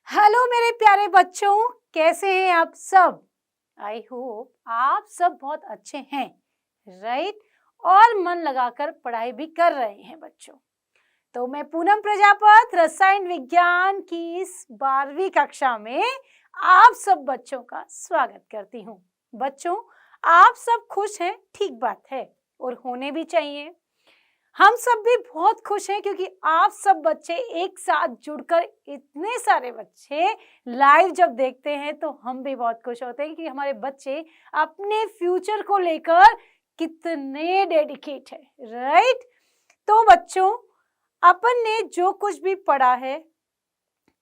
Hello मेरे प्यारे बच्चों, कैसे हैं आप सब। आई होप आप सब बहुत अच्छे हैं, राइट। और मन लगाकर पढ़ाई भी कर रहे हैं बच्चों। तो मैं पूनम प्रजापत रसायन विज्ञान की इस 12वीं कक्षा में आप सब बच्चों का स्वागत करती हूँ। बच्चों, आप सब खुश हैं, ठीक बात है, और होने भी चाहिए। हम सब भी बहुत खुश हैं क्योंकि आप सब बच्चे एक साथ जुड़कर इतने सारे बच्चे लाइव जब देखते हैं तो हम भी बहुत खुश होते हैं कि हमारे बच्चे अपने फ्यूचर को लेकर कितने डेडिकेट है, राइट। तो बच्चों, अपन ने जो कुछ भी पढ़ा है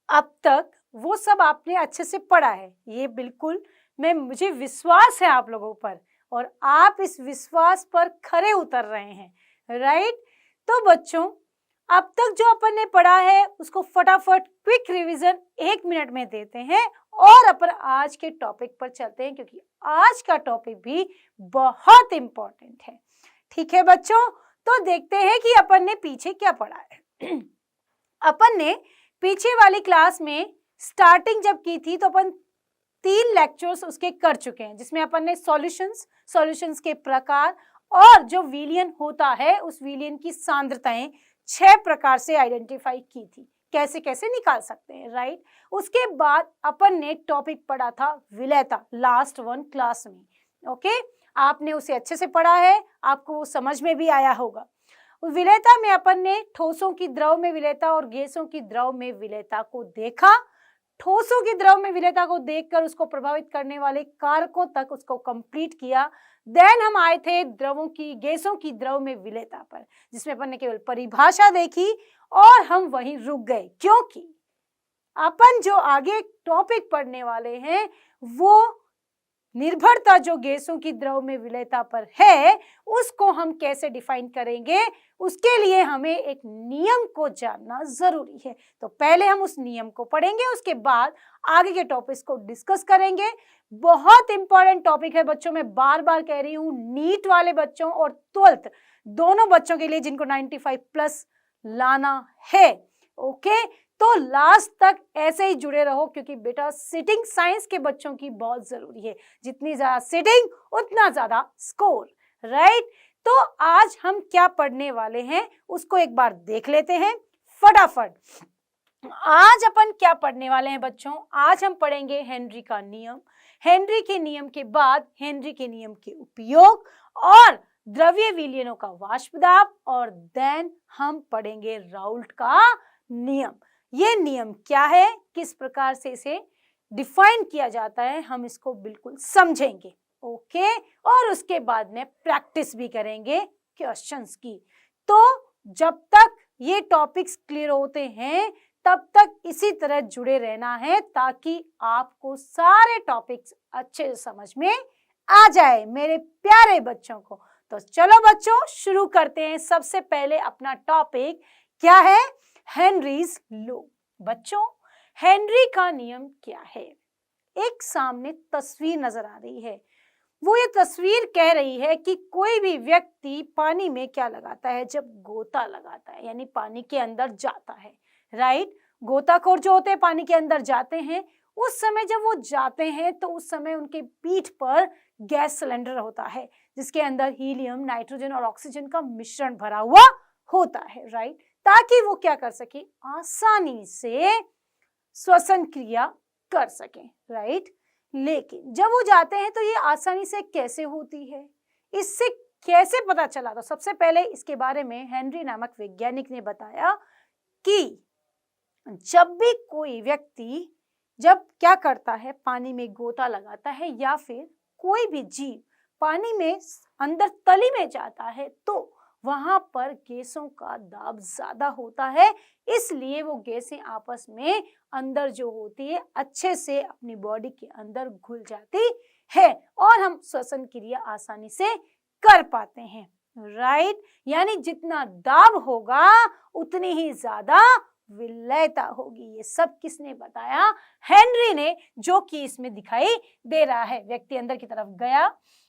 अब तक वो सब आपने अच्छे से पढ़ा है, ये बिल्कुल मुझे विश्वास है आप लोगों पर, और आप इस विश्वास पर खरे उतर रहे हैं, राइट। तो बच्चों, अब तक जो अपन ने पढ़ा है उसको फटाफट क्विक रिवीजन 1 मिनट में देते हैं और अपन आज के टॉपिक पर चलते हैं क्योंकि आज का टॉपिक भी बहुत इंपॉर्टेंट है। ठीक है बच्चों, तो देखते हैं कि अपन ने पीछे क्या पढ़ा है। अपन ने पीछे वाली क्लास में स्टार्टिंग जब की थी तो अपन 3 लेक्चर्स उसके कर चुके हैं, जिसमें अपन ने सॉल्यूशंस के प्रकार और जो विलियन होता है उस विलियन की सांद्रताएं 6 प्रकार से आइडेंटिफाई की थी, कैसे कैसे निकाल सकते हैं, राइट। उसके बाद अपन ने टॉपिक पढ़ा था विलेयता, लास्ट वन क्लास में। ओके, आपने उसे अच्छे से पढ़ा है, आपको वो समझ में भी आया होगा। विलेयता में अपन ने ठोसों की द्रव में विलेयता और गैसों की द्रव में विलेयता को देखा। ठोसों की द्रव में विलेयता को देखकर उसको प्रभावित करने वाले कारकों तक उसको कंप्लीट किया। देन हम आए थे गैसों की द्रव में विलेयता पर, जिसमें अपन ने केवल परिभाषा देखी और हम वहीं रुक गए, क्योंकि अपन जो आगे टॉपिक पढ़ने वाले हैं वो निर्भरता जो गैसों की द्रव में विलेयता पर है उसको हम कैसे डिफाइन करेंगे, उसके लिए हमें एक नियम को जानना जरूरी है। तो पहले हम उस नियम को पढ़ेंगे, उसके बाद आगे के टॉपिक्स को डिस्कस करेंगे। बहुत इंपॉर्टेंट टॉपिक है बच्चों, मैं बार बार कह रही हूँ, नीट वाले बच्चों और 12th दोनों बच्चों के लिए जिनको 95+ लाना है। ओके, तो लास्ट तक ऐसे ही जुड़े रहो क्योंकि बेटा सिटिंग साइंस के बच्चों की बहुत जरूरी है, जितनी ज्यादा सिटिंग उतना ज्यादा स्कोर, राइट। तो आज हम क्या पढ़ने वाले हैं उसको एक बार देख लेते हैं फटाफट। आज अपन क्या पढ़ने वाले हैं बच्चों, आज हम पढ़ेंगे हेनरी का नियम। हेनरी के नियम के बाद हेनरी के नियम के उपयोग और द्रव्य विलयनों का वाष्प दाब, और देन हम पढ़ेंगे राउल्ट का नियम। ये नियम क्या है, किस प्रकार से इसे डिफाइन किया जाता है, हम इसको बिल्कुल समझेंगे। ओके, और उसके बाद में प्रैक्टिस भी करेंगे क्वेश्चंस की। तो जब तक ये टॉपिक्स क्लियर होते हैं तब तक इसी तरह जुड़े रहना है ताकि आपको सारे टॉपिक्स अच्छे से समझ में आ जाए मेरे प्यारे बच्चों को। तो चलो बच्चों शुरू करते हैं। सबसे पहले अपना टॉपिक क्या है, हेनरीज लॉ। बच्चों, हेनरी का नियम क्या है। एक सामने तस्वीर नजर आ रही है, वो ये तस्वीर कह रही है कि कोई भी व्यक्ति पानी में क्या लगाता है, जब गोता लगाता है यानी पानी के अंदर जाता है, राइट। गोताखोर जो होते हैं पानी के अंदर जाते हैं, उस समय जब वो जाते हैं तो उस समय उनके पीठ पर गैस सिलेंडर होता है जिसके अंदर हीलियम, नाइट्रोजन और ऑक्सीजन का मिश्रण भरा हुआ होता है, राइट, ताकि वो क्या कर सके, आसानी से श्वसन क्रिया कर सके, राइट। लेकिन जब वो जाते हैं तो ये आसानी से कैसे होती है, इससे कैसे पता चला। तो सबसे पहले इसके बारे में हेनरी नामक वैज्ञानिक ने बताया कि जब भी कोई व्यक्ति जब क्या करता है, पानी में गोता लगाता है या फिर कोई भी जीव पानी में अंदर तली में जाता है तो वहां पर गैसों का दाब ज्यादा होता है, इसलिए वो गैसें आपस में अंदर जो होती है अच्छे से अपनी बॉडी के अंदर घुल जाती है और हम श्वसन क्रिया आसानी से कर पाते हैं, राइट। यानी जितना दाब होगा उतनी ही ज्यादा विलेयता होगी। ये सब किसने बताया, हेनरी ने, जो कि इसमें दिखाई दे रहा है। व्यक्ति अंदर की तरफ गया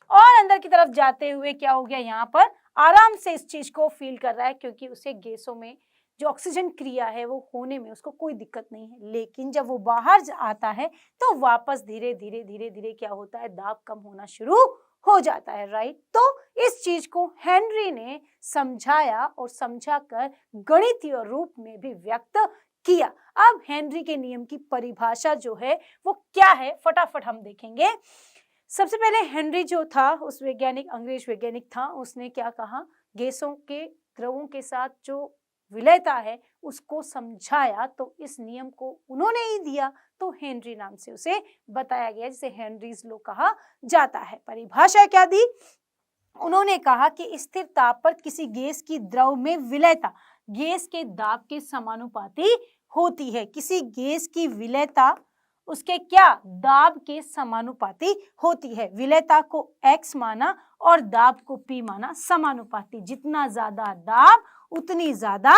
और अंदर की तरफ जाते हुए क्या हो गया, यहाँ पर आराम से इस चीज को फील कर रहा है क्योंकि उसे गैसों में जो ऑक्सीजन क्रिया है वो होने में उसको कोई दिक्कत नहीं है, लेकिन जब वो बाहर आता है तो वापस धीरे धीरे धीरे धीरे क्या होता है, दाब कम होना शुरू हो जाता है, राइट। तो इस चीज को हेनरी ने समझाया और समझाकर गणितीय रूप में भी व्यक्त किया। अब हेनरी के नियम की परिभाषा जो है वो क्या है, फटाफट हम देखेंगे। सबसे पहले हेनरी जो था, उस वैज्ञानिक, अंग्रेज वैज्ञानिक था, उसने क्या कहा, गैसों के द्रवों के साथ जो विलयता है उसको समझाया, तो इस नियम को उन्होंने ही दिया, तो हेनरी नाम से उसे बताया गया, जिसे हेनरीज लॉ कहा जाता है। परिभाषा क्या दी, उन्होंने कहा कि स्थिर ताप पर किसी गैस की द्रव में विलयता गैस के दाब के समानुपाती होती है। किसी गैस की विलयता उसके क्या, दाब के समानुपाती होती है। विलयता को x माना और दाब को p माना, समानुपाती। जितना ज्यादा दाब उतनी ज्यादा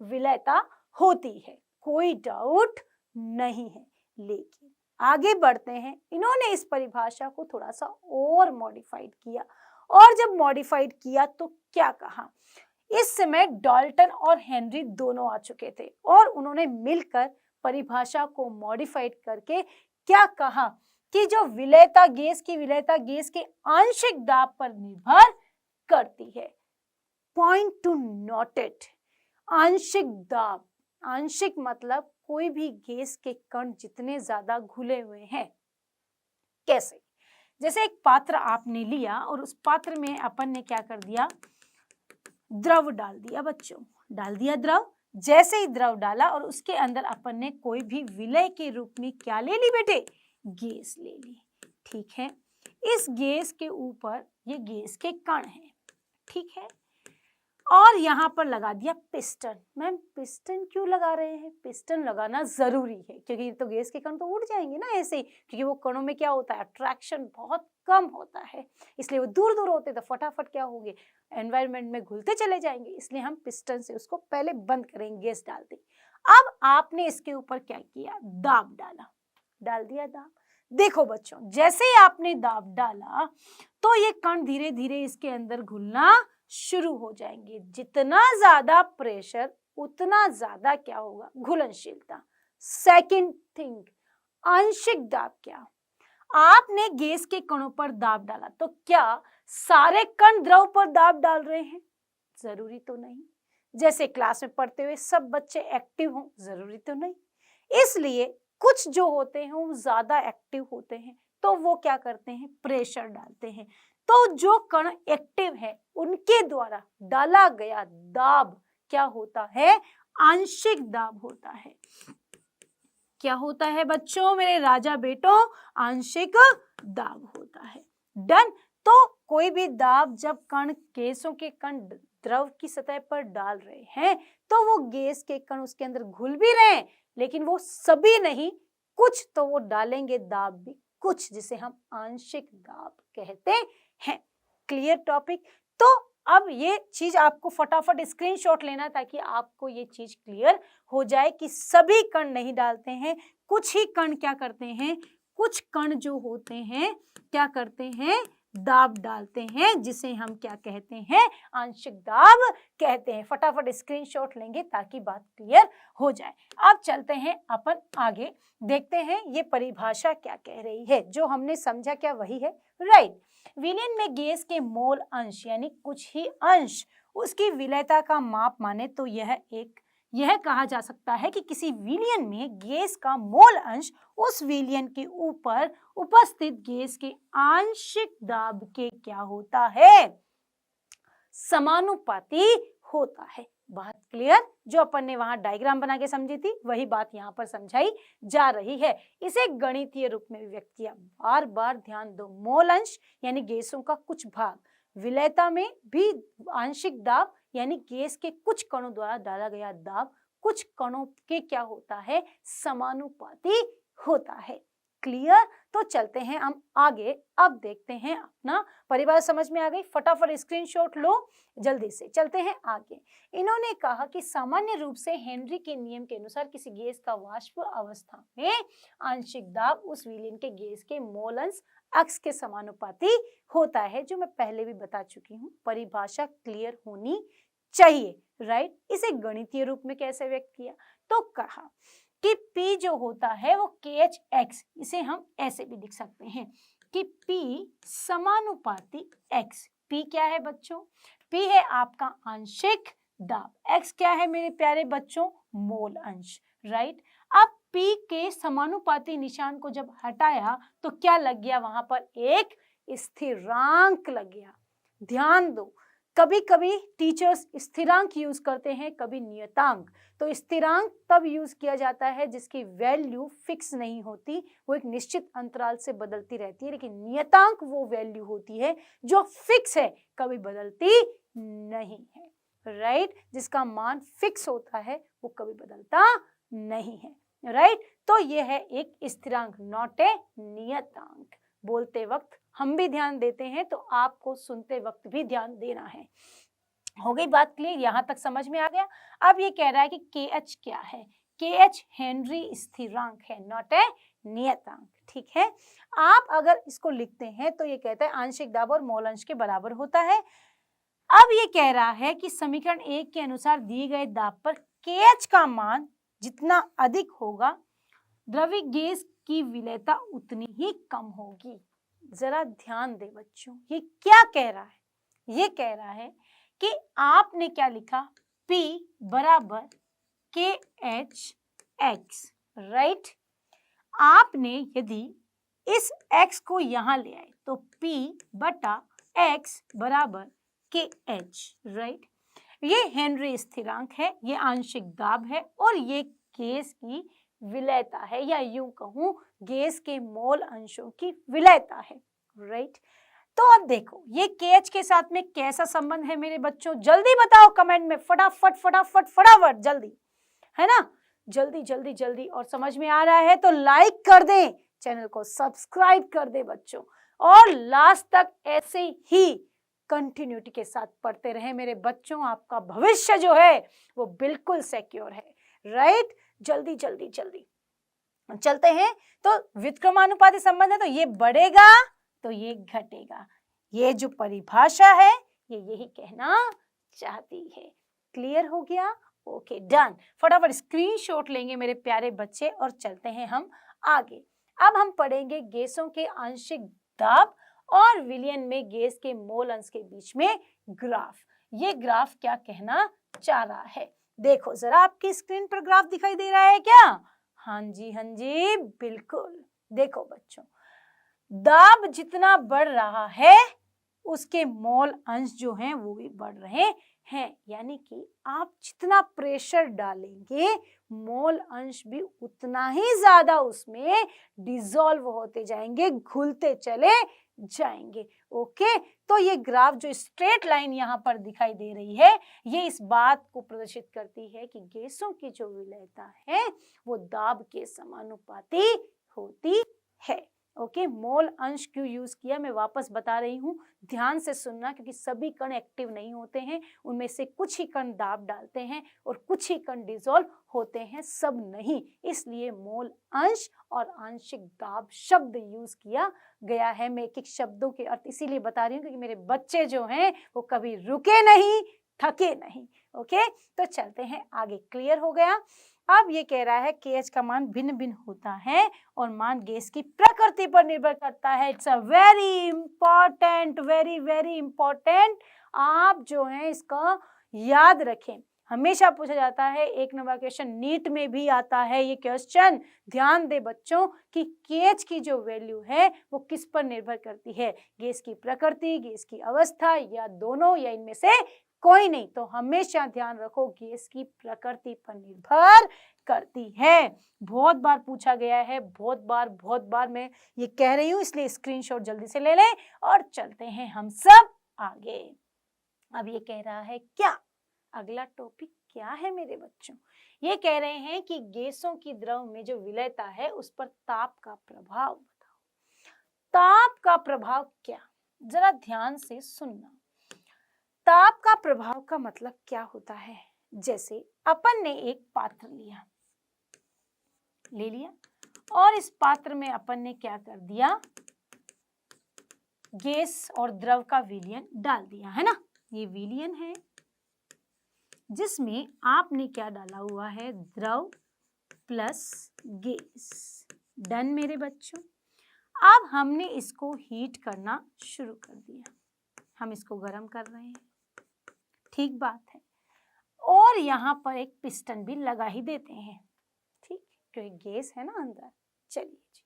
विलयता होती है, कोई डाउट नहीं है। लेकिन आगे बढ़ते हैं, इन्होंने इस परिभाषा को थोड़ा सा और मॉडिफाइड किया, और जब मॉडिफाइड किया तो क्या कहा, इस समय डाल्टन और हेनरी दोनों आ चुके थे और उन्होंने मिलकर परिभाषा को मॉडिफाइड करके क्या कहा कि जो विलयता गैस की विलयता गैस के आंशिक दाब पर निर्भर करती है। पॉइंट टू नोट इट, आंशिक दाब, आंशिक मतलब कोई भी गैस के कण जितने ज्यादा घुले हुए हैं। कैसे, जैसे एक पात्र आपने लिया और उस पात्र में अपन ने क्या कर दिया, द्रव डाल दिया बच्चों, डाल दिया द्रव। जैसे ही द्रव डाला और उसके अंदर अपन ने कोई भी विलय के रूप में क्या ले ली बेटे, गैस ले ली, ठीक है। इस गैस के ऊपर ये गैस के कण हैं, ठीक है, और यहाँ पर लगा दिया पिस्टन। मैम पिस्टन क्यों लगा रहे हैं, पिस्टन लगाना जरूरी है क्योंकि तो गैस के कण तो उड़ जाएंगे ना ऐसे ही, क्योंकि वो कणों में क्या होता है, अट्रैक्शन बहुत कम होता है, इसलिए वो दूर दूर होते तो फटाफट क्या होंगे, एनवायरनमेंट में घुलते चले जाएंगे, इसलिए हम पिस्टन से उसको पहले बंद करेंगे, गैस डाल दी। अब आपने इसके ऊपर क्या किया, दाब डाला, डाल दिया दाब। देखो बच्चों, जैसे ही आपने दाब डाला तो ये कण धीरे धीरे इसके अंदर घुलना शुरू हो जाएंगे। जितना ज्यादा प्रेशर उतना ज्यादा क्या होगा, घुलनशीलता। सेकंड थिंग, आंशिक दाब क्या, आपने गैस के कणों पर दाब डाला तो क्या सारे कण द्रव पर दाब डाल रहे हैं, जरूरी तो नहीं। जैसे क्लास में पढ़ते हुए सब बच्चे एक्टिव हों, जरूरी तो नहीं। इसलिए कुछ जो होते हैं वो ज्यादा एक्टिव होते हैं तो वो क्या करते हैं, प्रेशर डालते हैं। तो जो कण एक्टिव है उनके द्वारा डाला गया दाब क्या होता है, आंशिक दाब होता है। क्या होता है बच्चों, मेरे राजा बेटों, आंशिक दाब होता है। डन। तो कोई भी दाब जब कण, गैसों के कण द्रव की सतह पर डाल रहे हैं तो वो गैस के कण उसके अंदर घुल भी रहे हैं, लेकिन वो सभी नहीं, कुछ तो वो डालेंगे दाब भी, कुछ जिसे हम आंशिक दाब कहते हैं। Clear topic. तो अब ये चीज आपको फटाफट स्क्रीनशॉट लेना ताकि आपको ये चीज क्लियर हो जाए कि सभी कण नहीं डालते हैं, कुछ ही कण क्या करते हैं, कुछ कण जो होते हैं क्या करते हैं, दाब डालते हैं, जिसे हम क्या कहते हैं, आंशिक दाब कहते हैं। फटाफट स्क्रीनशॉट लेंगे ताकि बात क्लियर हो जाए। अब चलते हैं अपन आगे, देखते हैं ये परिभाषा क्या कह रही है। जो हमने समझा क्या वही है, राइट। विलयन में गैस के मोल अंश यानी कुछ ही अंश उसकी विलयता का माप माने तो यह कहा जा सकता है कि किसी विलयन में गैस का मोल अंश उस विलयन के ऊपर उपस्थित गैस के आंशिक दाब के क्या होता है, समानुपाती होता है। बात क्लियर, जो अपन ने वहां डायग्राम बना के समझी थी वही बात यहाँ पर समझाई जा रही है। इसे गणितीय रूप में भी व्यक्त किया, बार बार ध्यान दो, मोल अंश यानी गैसों का कुछ भाग, विलयता में भी आंशिक दाब यानी गैस के कुछ कणों द्वारा डाला गया दाब कुछ कणों के क्या होता है, समानुपाती होता है। क्लियर। तो चलते हैं हम आगे, अब देखते हैं अपना परिभाषा समझ में आ गई, फटाफट स्क्रीनशॉट लो जल्दी से। चलते हैं आगे। इन्होंने कहा कि सामान्य रूप से हेनरी के नियम के अनुसार किसी गैस का वाष्प अवस्था में आंशिक दाब उस विलयन के गैस के मोल अंश x के समानुपाती होता है, जो मैं पहले भी बता चुकी हूँ। परिभाषा क्लियर होनी चाहिए, राइट। इसे गणितीय रूप में कैसे व्यक्त किया, तो कहा कि P जो होता है वो KHX, इसे हम ऐसे भी लिख सकते हैं कि P समानुपाती X। P क्या है बच्चों, P है आपका आंशिक दाब, X क्या है मेरे प्यारे बच्चों, मोल अंश, राइट। अब P के समानुपाती निशान को जब हटाया तो क्या लग गया, वहां पर एक स्थिरांक लग गया। ध्यान दो, कभी कभी टीचर्स स्थिरांक यूज करते हैं, कभी नियतांक। तो स्थिरांक तब यूज किया जाता है जिसकी वैल्यू फिक्स नहीं होती, वो एक निश्चित अंतराल से बदलती रहती है, लेकिन नियतांक वो वैल्यू होती है जो फिक्स है, कभी बदलती नहीं है, राइट। जिसका मान फिक्स होता है वो कभी बदलता नहीं है, राइट। तो ये है एक स्थिरांक, नॉट ए नियतांक। बोलते वक्त हम भी ध्यान देते हैं, तो आपको सुनते वक्त भी ध्यान देना है। हो गई बात क्लियर, यहां तक समझ में आ गया। अब ये कह रहा है कि KH क्या है, KH हेनरी स्थिरांक है, नॉट ए नियतांक, ठीक है। आप अगर इसको लिखते हैं तो ये कहता है आंशिक दाब और मोल अंश के बराबर होता है। अब ये कह रहा है कि समीकरण 1 के अनुसार दिए गए दाब पर KH का मान जितना अधिक होगा, द्रव्य गैस की विलेयता उतनी ही कम होगी। जरा ध्यान दे बच्चों, ये क्या कह रहा है, ये कह रहा है कि आपने क्या लिखा, P बराबर KHX, राइट। आपने यदि इस X को यहां ले आए तो P बटा X बराबर KH, राइट। ये हेनरी स्थिरांक है, ये आंशिक दाब है, और ये गैस की विलेयता है, या यूं कहूं गैस के मोल अंशों की विलेयता है, राइट। तो अब देखो ये KH के साथ में कैसा संबंध है मेरे बच्चों, जल्दी बताओ कमेंट में, फटाफट फटाफट फटाफट, जल्दी, है ना, जल्दी जल्दी जल्दी। और समझ में आ रहा है तो लाइक कर दें, चैनल को सब्सक्राइब कर दे बच्चों, और लास्ट तक ऐसे ही कंटिन्यूटी के साथ पढ़ते रहे मेरे बच्चों। आपका भविष्य जो है वो बिल्कुल सिक्योर है, राइट। जल्दी जल्दी जल्दी चलते हैं। तो व्युत्क्रमानुपाती संबंध है, तो ये बढ़ेगा तो ये घटेगा, ये जो परिभाषा है ये यही कहना चाहती है। क्लियर हो गया, ओके डन। फटाफट स्क्रीनशॉट लेंगे मेरे प्यारे बच्चे और चलते हैं हम आगे। अब हम पढ़ेंगे गैसों के आंशिक दाब और विलयन में गैस के मोल अंश के बीच में ग्राफ। ये ग्राफ क्या कहना चाह रहा है, देखो जरा आपकी स्क्रीन पर ग्राफ दिखाई दे रहा है क्या, हाँ जी बिल्कुल। देखो बच्चों, दाब जितना बढ़ रहा है उसके मोल अंश जो हैं वो भी बढ़ रहे हैं, यानी कि आप जितना प्रेशर डालेंगे मोल अंश भी उतना ही ज्यादा उसमें डिसॉल्व होते जाएंगे, घुलते चले जाएंगे। ओके, तो ये ग्राफ जो स्ट्रेट लाइन यहाँ पर दिखाई दे रही है, ये इस बात को प्रदर्शित करती है कि गैसों की जो विलेयता है वो दाब के समानुपाती होती है। ओके, मोल अंश क्यों यूज किया मैं वापस बता रही हूँ, ध्यान से सुनना, क्योंकि सभी कण एक्टिव नहीं होते हैं, उनमें से कुछ ही कण दाब डालते हैं और कुछ ही कण डिसॉल्व होते हैं, सब नहीं। इसलिए मोल अंश और आंशिक दाब शब्द यूज किया गया है। मैं एक एक शब्दों के अर्थ इसीलिए बता रही हूँ क्योंकि मेरे बच्चे जो हैं वो कभी रुके नहीं, थके नहीं। ओके, तो चलते हैं आगे। क्लियर हो गया। अब ये कह रहा है KH का मान भिन्न भिन्न होता है और मान गैस की प्रकृति पर निर्भर करता है। It's a very important, very very important. आप जो है इसका याद रखें, हमेशा पूछा जाता है, एक नंबर क्वेश्चन नीट में भी आता है ये क्वेश्चन। ध्यान दे बच्चों कि KH की जो वैल्यू है वो किस पर निर्भर करती है, गैस की प्रकृति, गैस की अवस्था, या दोनों, या इनमें से कोई नहीं। तो हमेशा ध्यान रखो गैस की प्रकृति पर निर्भर करती है। बहुत बार पूछा गया है, बहुत बार मैं ये कह रही हूँ, इसलिए स्क्रीनशॉट जल्दी से ले लें और चलते हैं हम सब आगे। अब ये कह रहा है क्या, अगला टॉपिक क्या है मेरे बच्चों, ये कह रहे हैं कि गैसों की द्रव में जो विलेयता है उस पर ताप का प्रभाव बताओ। ताप का प्रभाव क्या, जरा ध्यान से सुनना। ताप का प्रभाव का मतलब क्या होता है, जैसे अपन ने एक पात्र ले लिया और इस पात्र में अपन ने क्या कर दिया, गैस और द्रव का विलयन डाल दिया, है ना, ये विलयन है। जिसमें आपने क्या डाला हुआ है, द्रव प्लस गैस। डन मेरे बच्चों। अब हमने इसको हीट करना शुरू कर दिया, हम इसको गर्म कर रहे हैं, ठीक बात है। और यहाँ पर एक पिस्टन भी लगा ही देते हैं, ठीक, क्योंकि गैस है ना अंदर। चलिए जी,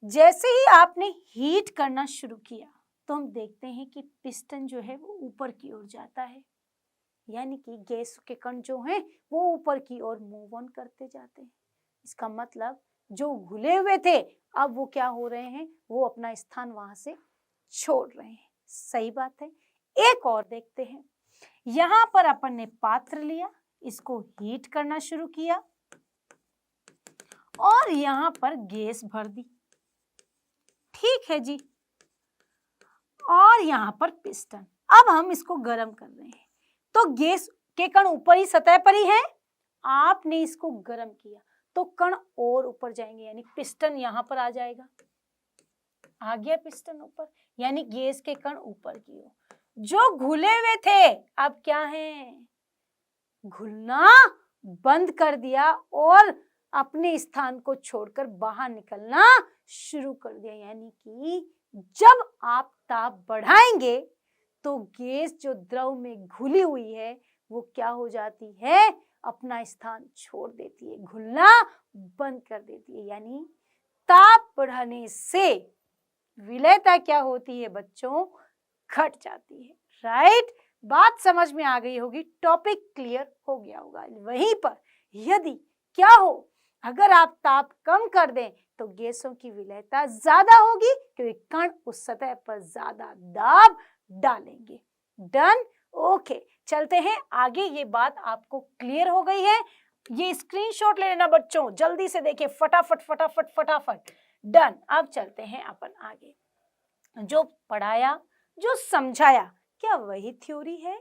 जैसे ही आपने हीट करना शुरू किया तो हम देखते हैं कि पिस्टन जो है वो ऊपर की ओर जाता है, यानी कि गैस के कण जो हैं वो ऊपर की ओर मूव ऑन करते जाते हैं। इसका मतलब जो घुले हुए थे अब वो क्या हो रहे हैं, वो अपना स्थान वहां से छोड़ रहे हैं। सही बात है। एक और देखते हैं, यहां पर अपन ने पात्र लिया, इसको हीट करना शुरू किया और यहां पर गैस भर दी, ठीक है जी। और यहां पर पिस्टन, अब हम इसको गर्म कर रहे हैं, तो गैस के कण ऊपर ही सतह पर ही है, आपने इसको गर्म किया तो कण और ऊपर जाएंगे, यानी पिस्टन यहां पर आ जाएगा, आ गया पिस्टन ऊपर, यानी गैस के कण ऊपर की ओर। जो घुले हुए थे अब क्या है, घुलना बंद कर दिया और अपने स्थान को छोड़कर बाहर निकलना शुरू कर दिया, यानी कि जब आप ताप बढ़ाएंगे तो गैस जो द्रव में घुली हुई है वो क्या हो जाती है, अपना स्थान छोड़ देती है, घुलना बंद कर देती है। यानी ताप बढ़ाने से विलेयता क्या होती है बच्चों, घट जाती है। राइट, बात समझ में आ गई होगी, टॉपिक क्लियर हो गया होगा। वहीं पर यदि क्या हो, अगर आप ताप कम कर दें तो गैसों की विलेयता ज्यादा होगी, क्योंकि कण उस सतह पर ज्यादा दाब डालेंगे। डन, ओके, चलते हैं आगे। ये बात आपको क्लियर हो गई है, ये स्क्रीनशॉट ले लेना बच्चों, जल्दी से देखिए, फटाफट फटाफट फटाफट। डन, अब चलते हैं अपन आगे। जो पढ़ाया, जो समझाया, क्या वही थ्योरी है?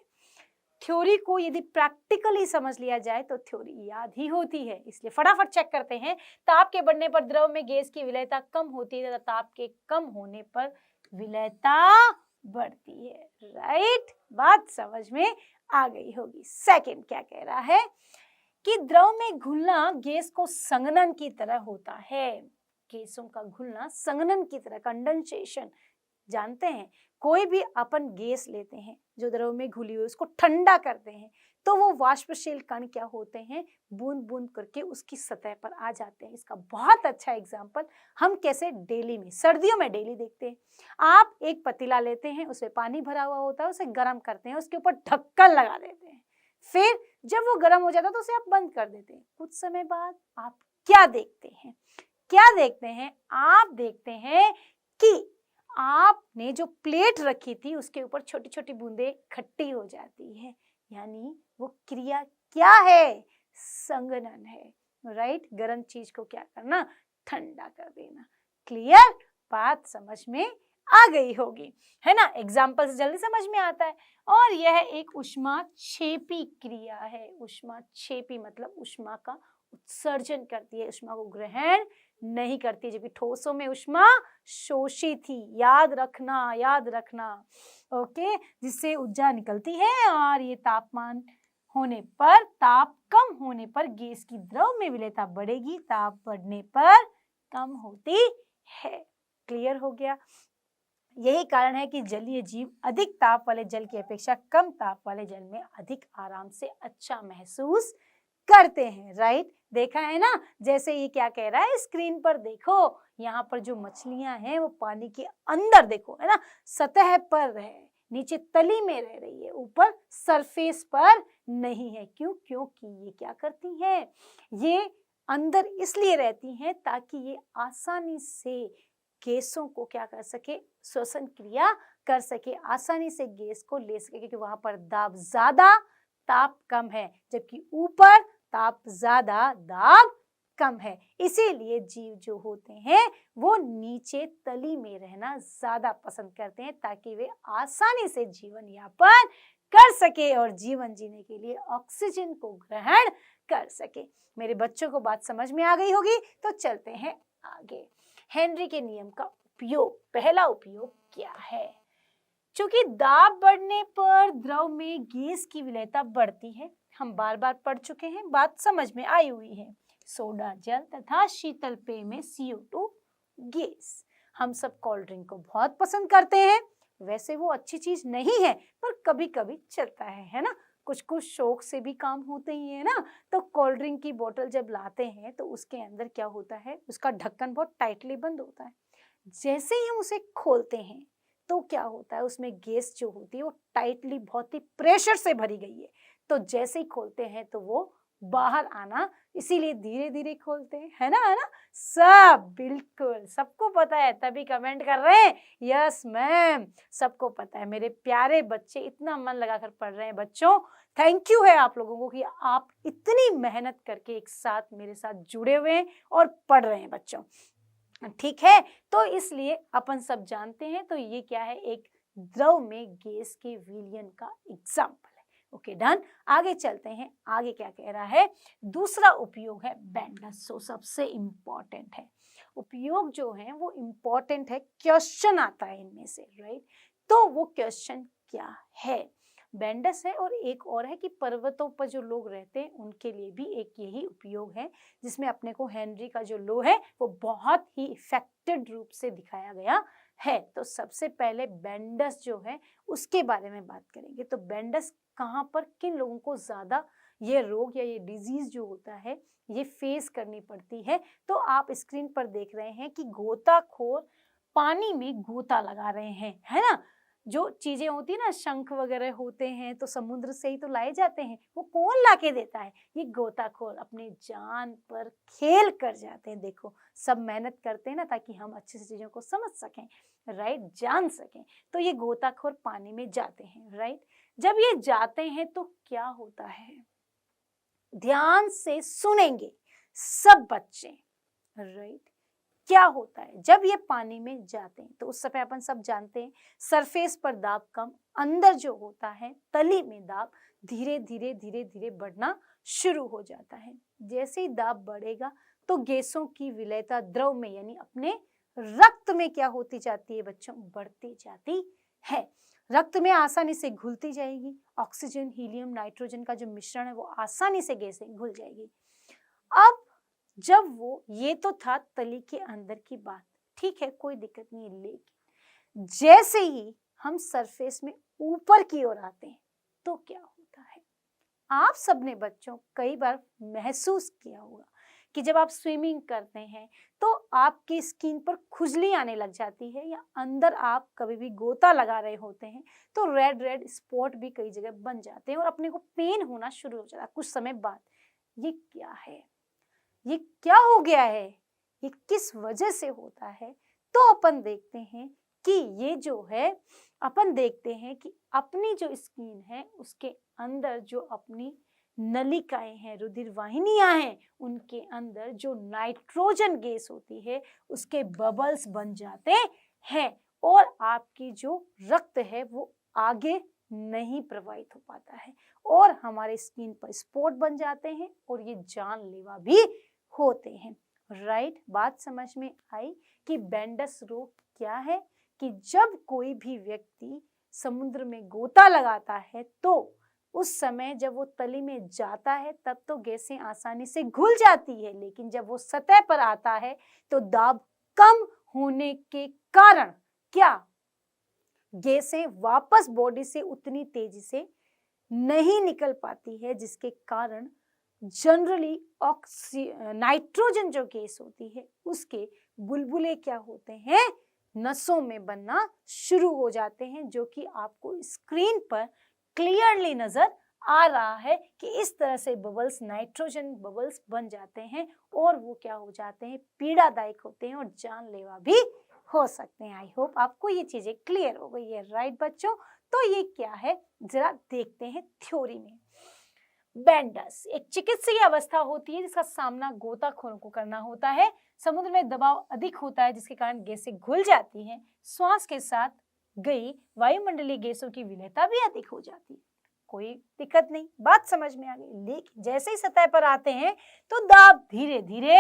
थ्योरी को यदि प्रैक्टिकली समझ लिया जाए तो थ्योरी याद ही होती है, इसलिए फटाफट चेक करते हैं। ताप के बढ़ने पर द्रव में गैस की विलेयता कम होती है तथा ताप के कम होने पर विलेयता बढ़ती है। राइट, बात समझ में आ गई होगी। सेकंड क्या कह रहा है कि द्रव में घुलना गैस को संघनन की तरह होता है। गैसों का घुलना संघनन की तरह, कंडेंसेशन, जानते हैं कोई भी अपन गैस लेते हैं जो द्रव में घुली हुई, उसको ठंडा करते हैं तो वो वाष्पशील कण क्या होते हैं, बूंद बूंद करके उसकी सतह पर आ जाते हैं। इसका बहुत अच्छा एग्जांपल हम कैसे डेली में, सर्दियों में डेली देखते हैं। आप एक पतीला लेते हैं, उसमें पानी भरा हुआ होता है, उसे गर्म करते हैं, उसके ऊपर ढक्कन लगा देते हैं, फिर जब वो गर्म हो जाता है तो उसे आप बंद कर देते हैं। कुछ समय बाद आप क्या देखते हैं, क्या देखते हैं, आप देखते हैं कि आपने जो प्लेट रखी थी उसके ऊपर छोटी छोटी बूंदें इकट्ठी हो जाती है, यानी वो क्रिया क्या है, संघनन है। राइट, गर्म चीज को क्या करना, ठंडा कर देना। क्लियर, बात समझ में आ गई होगी, है ना। एग्जाम्पल से जल्दी समझ में आता है। और यह एक ऊष्माक्षेपी क्रिया है। ऊष्माक्षेपी मतलब ऊष्मा का उत्सर्जन करती है, ऊष्मा को ग्रहण नहीं करती, जबकि ठोसों में ऊष्मा शोषित थी। याद रखना, याद रखना, ओके, जिससे ऊर्जा निकलती है और ये तापमान होने पर, ताप कम होने पर गैस की द्रव में विलेयता बढ़ेगी, ताप बढ़ने पर कम होती है। क्लियर हो गया। यही कारण है कि जलीय जीव अधिक ताप वाले जल की अपेक्षा कम ताप वाले जल में अधिक आराम से अच्छा महसूस करते हैं। राइट, देखा है ना, जैसे ये क्या कह रहा है, स्क्रीन पर देखो, यहाँ पर जो मछलियां हैं वो पानी के अंदर देखो, है ना, सतह पर है, नीचे तली में रह रही है, ऊपर सरफेस पर नहीं है। क्यों? क्योंकि ये क्या करती हैं, ये अंदर इसलिए रहती हैं ताकि ये आसानी से गैसों को क्या कर सके, श्वसन क्रिया कर सके, आसानी से गैस को ले सके, क्योंकि वहां पर दाब ज्यादा, ताप कम है, जबकि ऊपर ताप ज्यादा, दाब कम है। इसीलिए जीव जो होते हैं वो नीचे तली में रहना ज्यादा पसंद करते हैं, ताकि वे आसानी से जीवन यापन कर सके और जीवन जीने के लिए ऑक्सीजन को ग्रहण कर सके। मेरे बच्चों को बात समझ में आ गई होगी, तो चलते हैं आगे। हेनरी के नियम का उपयोग, पहला उपयोग क्या है? चूंकि दाब बढ़ने पर द्रव में गैस की विलेयता बढ़ती है, हम बार बार पढ़ चुके हैं, बात समझ में आई हुई है। सोडा जल तथा शीतल पेय में CO2 गैस। हम सब कोल्ड ड्रिंक को बहुत पसंद करते हैं। वैसे वो अच्छी चीज नहीं है, पर कभी कभी चलता है ना। कुछ कुछ शौक से भी काम होते ही है ना। तो कोल्ड ड्रिंक की बोतल जब लाते हैं तो उसके अंदर क्या होता है, उसका ढक्कन बहुत टाइटली बंद होता है। जैसे ही हम उसे खोलते हैं तो क्या होता है, उसमें गैस जो होती है वो टाइटली बहुत ही प्रेशर से भरी गई है। तो जैसे ही खोलते हैं तो वो बाहर आना, इसीलिए धीरे धीरे खोलते हैं, है ना। सब बिल्कुल सबको पता है, तभी कमेंट कर रहे हैं। यस मैम, सबको पता है। मेरे प्यारे बच्चे इतना मन लगाकर पढ़ रहे हैं। बच्चों थैंक यू है आप लोगों को कि आप इतनी मेहनत करके एक साथ मेरे साथ जुड़े हुए हैं और पढ़ रहे हैं बच्चों, ठीक है। तो इसलिए अपन सब जानते हैं, तो ये क्या है, एक द्रव में गैस के विलयन का एग्जाम्पल है। Okay done. आगे चलते हैं, आगे क्या कह रहा है। दूसरा उपयोग है बेंडस। सबसे इंपॉर्टेंट है उपयोग जो है वो इंपॉर्टेंट है, क्वेश्चन आता है इनमें से, राइट। तो वो क्वेश्चन क्या है, बेंडस है और एक और है कि पर्वतों पर जो लोग रहते हैं उनके लिए भी एक यही उपयोग है, जिसमें अपने को हेनरी का जो लॉ है वो बहुत ही इफेक्टेड रूप से दिखाया गया है। तो सबसे पहले बेंडस जो है उसके बारे में बात करेंगे। तो बेंडस कहाँ पर, किन लोगों को ज्यादा ये रोग या ये डिजीज जो होता है ये फेस करनी पड़ती है। तो आप स्क्रीन पर देख रहे हैं कि गोताखोर पानी में गोता लगा रहे हैं, है ना। जो चीजें होती है ना, शंख वगैरह होते हैं तो समुद्र से ही तो लाए जाते हैं, वो कौन लाके देता है, ये गोताखोर अपने जान पर खेल कर जाते हैं। देखो सब मेहनत करते हैं ना ताकि हम अच्छे से चीजों को समझ सकें, राइट, जान सकें। तो ये गोताखोर पानी में जाते हैं, राइट। जब ये जाते हैं तो क्या होता है, ध्यान से सुनेंगे सब बच्चे, राइट। क्या होता है जब ये पानी में जाते हैं, तो उस समय अपन सब जानते हैं सरफेस पर दाब कम, अंदर जो होता है तली में दाब धीरे धीरे धीरे धीरे बढ़ना शुरू हो जाता है। जैसे ही दाब बढ़ेगा तो गैसों की विलयता द्रव में यानी अपने रक्त में क्या होती जाती है बच्चों, बढ़ती जाती है। रक्त में आसानी से घुलती जाएगी। ऑक्सीजन, हीलियम, नाइट्रोजन का जो मिश्रण है वो आसानी से गैसें घुल जाएगी। अब जब वो, ये तो था तली के अंदर की बात, ठीक है, कोई दिक्कत नहीं है। लेकिन जैसे ही हम सरफेस में ऊपर की ओर आते हैं तो क्या होता है, आप सबने बच्चों कई बार महसूस किया होगा कि जब आप स्विमिंग करते हैं तो आपकी स्किन पर खुजली आने लग जाती है, या अंदर आप कभी भी गोता लगा रहे होते हैं तो रेड रेड स्पॉट भी कई जगह बन जाते हैं और अपने को पेन होना शुरू हो जाता है कुछ समय बाद। ये क्या है, ये क्या हो गया है, ये किस वजह से होता है। तो अपन देखते हैं कि ये जो है, अपन देखते हैं कि अपनी जो स्किन है उसके अंदर जो अपनी नलिकाएं हैं, रुधिर वाहिनियां हैं, उनके अंदर जो नाइट्रोजन गैस होती है उसके बबल्स बन जाते हैं और आपकी जो रक्त है वो आगे नहीं प्रवाहित हो पाता है और हमारे स्किन पर स्पॉट बन जाते हैं और ये जानलेवा भी होते हैं, राइट। बात समझ में आई कि बेंडस रोग क्या है, कि जब कोई भी व्यक्ति समुद्र में गोता लगाता है तो उस समय जब वो तली में जाता है तब तो गैसें आसानी से घुल जाती है, लेकिन जब वो सतह पर आता है तो दाब कम होने के कारण क्या, गैसें वापस बॉडी से उतनी तेजी से नहीं निकल पाती है, जिसके कारण जनरली नाइट्रोजन जो गैस होती है उसके बुलबुले क्या होते हैं, नसों में बनना शुरू हो जाते हैं, जो कि आपको स्क्रीन पर क्लियरली नजर आ रहा है कि इस तरह से बबल्स, नाइट्रोजन बबल्स बन जाते हैं और वो क्या हो जाते हैं, पीड़ादायक होते हैं और जानलेवा भी हो सकते हैं। आई होप आपको ये चीजें क्लियर हो गई है, राइट बच्चों। तो ये क्या है जरा देखते हैं थ्योरी में। बेंडस एक चिकित्सीय अवस्था होती है जिसका सामना गोताखोरों को करना होता है। समुद्र में दबाव अधिक होता है जिसके कारण गैसें घुल जाती हैं। श्वास के साथ गई वायुमंडलीय गैसों की विलयता भी अधिक हो जाती है। कोई दिक्कत नहीं, बात समझ में आ गई। लेकिन जैसे ही सतह पर आते हैं तो दाब धीरे धीरे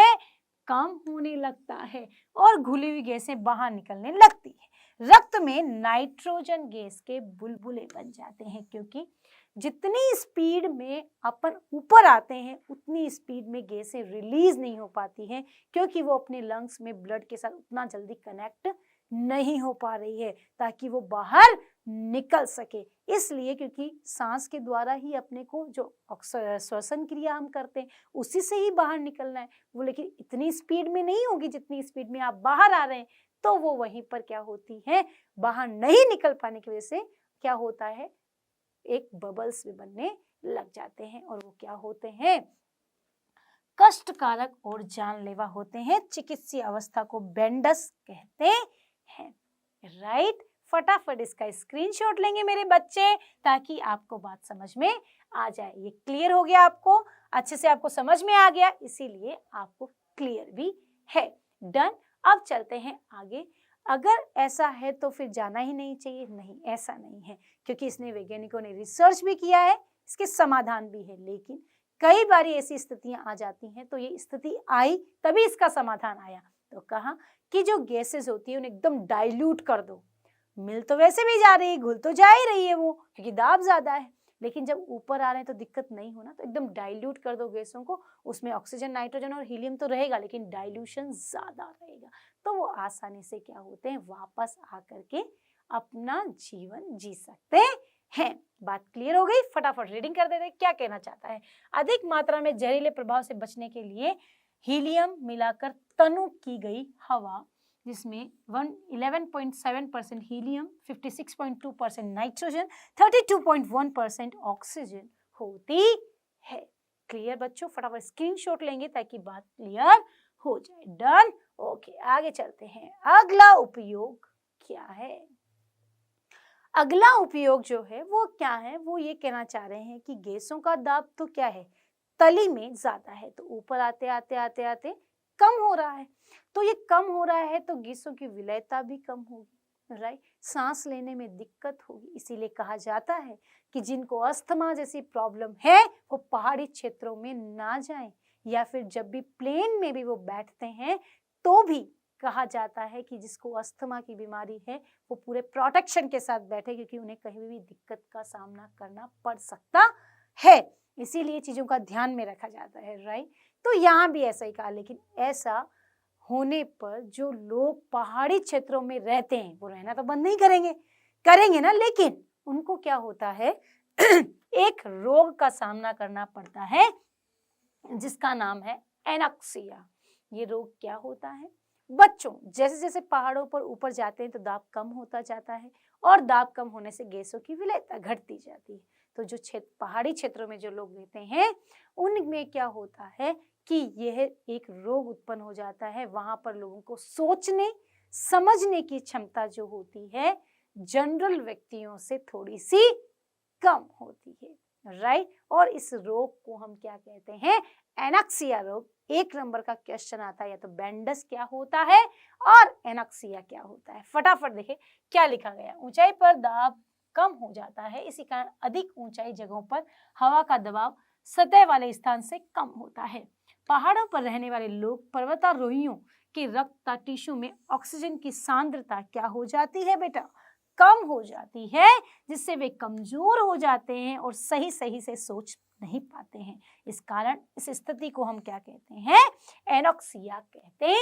कम होने लगता है और घुली हुई गैसें बाहर निकलने लगती है। रक्त में नाइट्रोजन गैस के बुलबुले बन जाते हैं क्योंकि जितनी स्पीड में अपन ऊपर आते हैं उतनी स्पीड में गैसें रिलीज नहीं हो पाती हैं, क्योंकि वो अपने लंग्स में ब्लड के साथ उतना जल्दी कनेक्ट नहीं हो पा रही है ताकि वो बाहर निकल सके। इसलिए क्योंकि सांस के द्वारा ही अपने को जो श्वसन क्रिया हम करते हैं उसी से ही बाहर निकलना है वो, लेकिन इतनी स्पीड में नहीं होगी जितनी स्पीड में आप बाहर आ रहे हैं, तो वो वहीं पर क्या होती है, बाहर नहीं निकल पाने की वजह से क्या होता है, एक बबल्स भी बनने लग जाते हैं और वो क्या होते हैं, कष्टकारक और जानलेवा होते हैं। चिकित्सीय अवस्था को बेंडस कहते हैं। राइट, फटाफट इसका स्क्रीनशॉट लेंगे मेरे बच्चे ताकि आपको बात समझ में आ जाए। ये क्लियर हो गया, आपको अच्छे से आपको समझ में आ गया, इसीलिए आपको क्लियर भी है। डन। अब चलते हैं आगे। अगर ऐसा है तो फिर जाना ही नहीं चाहिए, नहीं ऐसा नहीं है, क्योंकि इसने वैज्ञानिकों ने रिसर्च भी किया है, इसके समाधान भी है, लेकिन कई बार ऐसी स्थितियां आ जाती हैं, तो ये स्थिति आई तभी इसका समाधान आया। तो कहा कि जो गैसेस होती है उन्हें एकदम डाइल्यूट कर दो। मिल तो वैसे भी जा रही है, घुल तो जा ही रही है वो, क्योंकि दाब ज्यादा है, लेकिन जब ऊपर आ रहे हैं तो दिक्कत नहीं होना, तो एकदम डाइल्यूट कर दो गैसों को। उसमें ऑक्सीजन, नाइट्रोजन और हीलियम तो रहेगा, लेकिन डाइल्यूशन ज्यादा रहेगा, तो वो आसानी से क्या होते हैं, वापस आकर के अपना जीवन जी सकते हैं। बात क्लियर हो गई? फटाफट रीडिंग कर देते हैं, क्या कहना चाहता है। अधिक मात्रा में जहरीले प्रभाव से बचने के लिए हीलियम मिलाकर तनु की गई हवा, जिसमें 11.7% हीलियम, 56.2% नाइट्रोजन, 32.1% ऑक्सीजन होती है। क्लियर बच्चों? फटाफट स्क्रीनशॉट लेंगे ताकि बात क्लियर हो जाए। डन। ओके, आगे चलते हैं। अगला उपयोग क्या है? अगला उपयोग जो है वो क्या है, वो ये कहना चाह रहे हैं कि गैसों का दाब तो क्या है, तली में ज्यादा है, तो ऊपर आते आते आते आते कम हो रहा है। तो ये कम हो रहा है तो गैसों की विलयता भी कम होगी, राइट, सांस लेने में दिक्कत होगी। इसीलिए कहा जाता है कि जिनको अस्थमा जैसी प्रॉब्लम है वो पहाड़ी क्षेत्रों में ना जाएं, या फिर जब भी प्लेन में भी वो बैठते हैं तो भी कहा जाता है कि जिसको अस्थमा की बीमारी है वो पूरे प्रोटेक्शन के साथ बैठे, क्योंकि उन्हें कहीं भी दिक्कत का सामना करना पड़ सकता है। इसीलिए चीजों का ध्यान में रखा जाता है, राइट। तो यहाँ भी ऐसा ही कहा, लेकिन ऐसा होने पर जो लोग पहाड़ी क्षेत्रों में रहते हैं वो रहना तो बंद नहीं करेंगे ना, लेकिन उनको क्या होता है एक रोग का सामना करना पड़ता है जिसका नाम है एनॉक्सिया। ये रोग क्या होता है बच्चों, जैसे जैसे पहाड़ों पर ऊपर जाते हैं तो दाब कम होता जाता है, और दाब कम होने से गैसों की विलयता घटती जाती है। तो जो पहाड़ी क्षेत्रों में जो लोग रहते हैं उनमें क्या होता है कि यह एक रोग उत्पन्न हो जाता है। वहां पर लोगों को सोचने समझने की क्षमता जो होती है जनरल व्यक्तियों से थोड़ी सी कम होती है, राइट। और इस रोग को हम क्या कहते हैं, एनॉक्सिया रोग। एक नंबर का क्वेश्चन आता है, या तो बेंडस क्या होता है और एनॉक्सिया क्या होता है। फटाफट देखें क्या लिखा गया। ऊंचाई पर दाब कम हो जाता है, इसी कारण अधिक ऊंचाई जगहों पर हवा का दबाव सतह वाले स्थान से कम होता है। पहाड़ों पर रहने वाले लोग पर्वतारोहियों के रक्त टिश्यू में ऑक्सीजन की सांद्रता क्या हो जाती है बेटा, कम हो जाती है, जिससे वे कमजोर हो जाते हैं और सही से सोच नहीं पाते हैं। इस कारण इस स्थिति को हम क्या कहते हैं, एनॉक्सिया कहते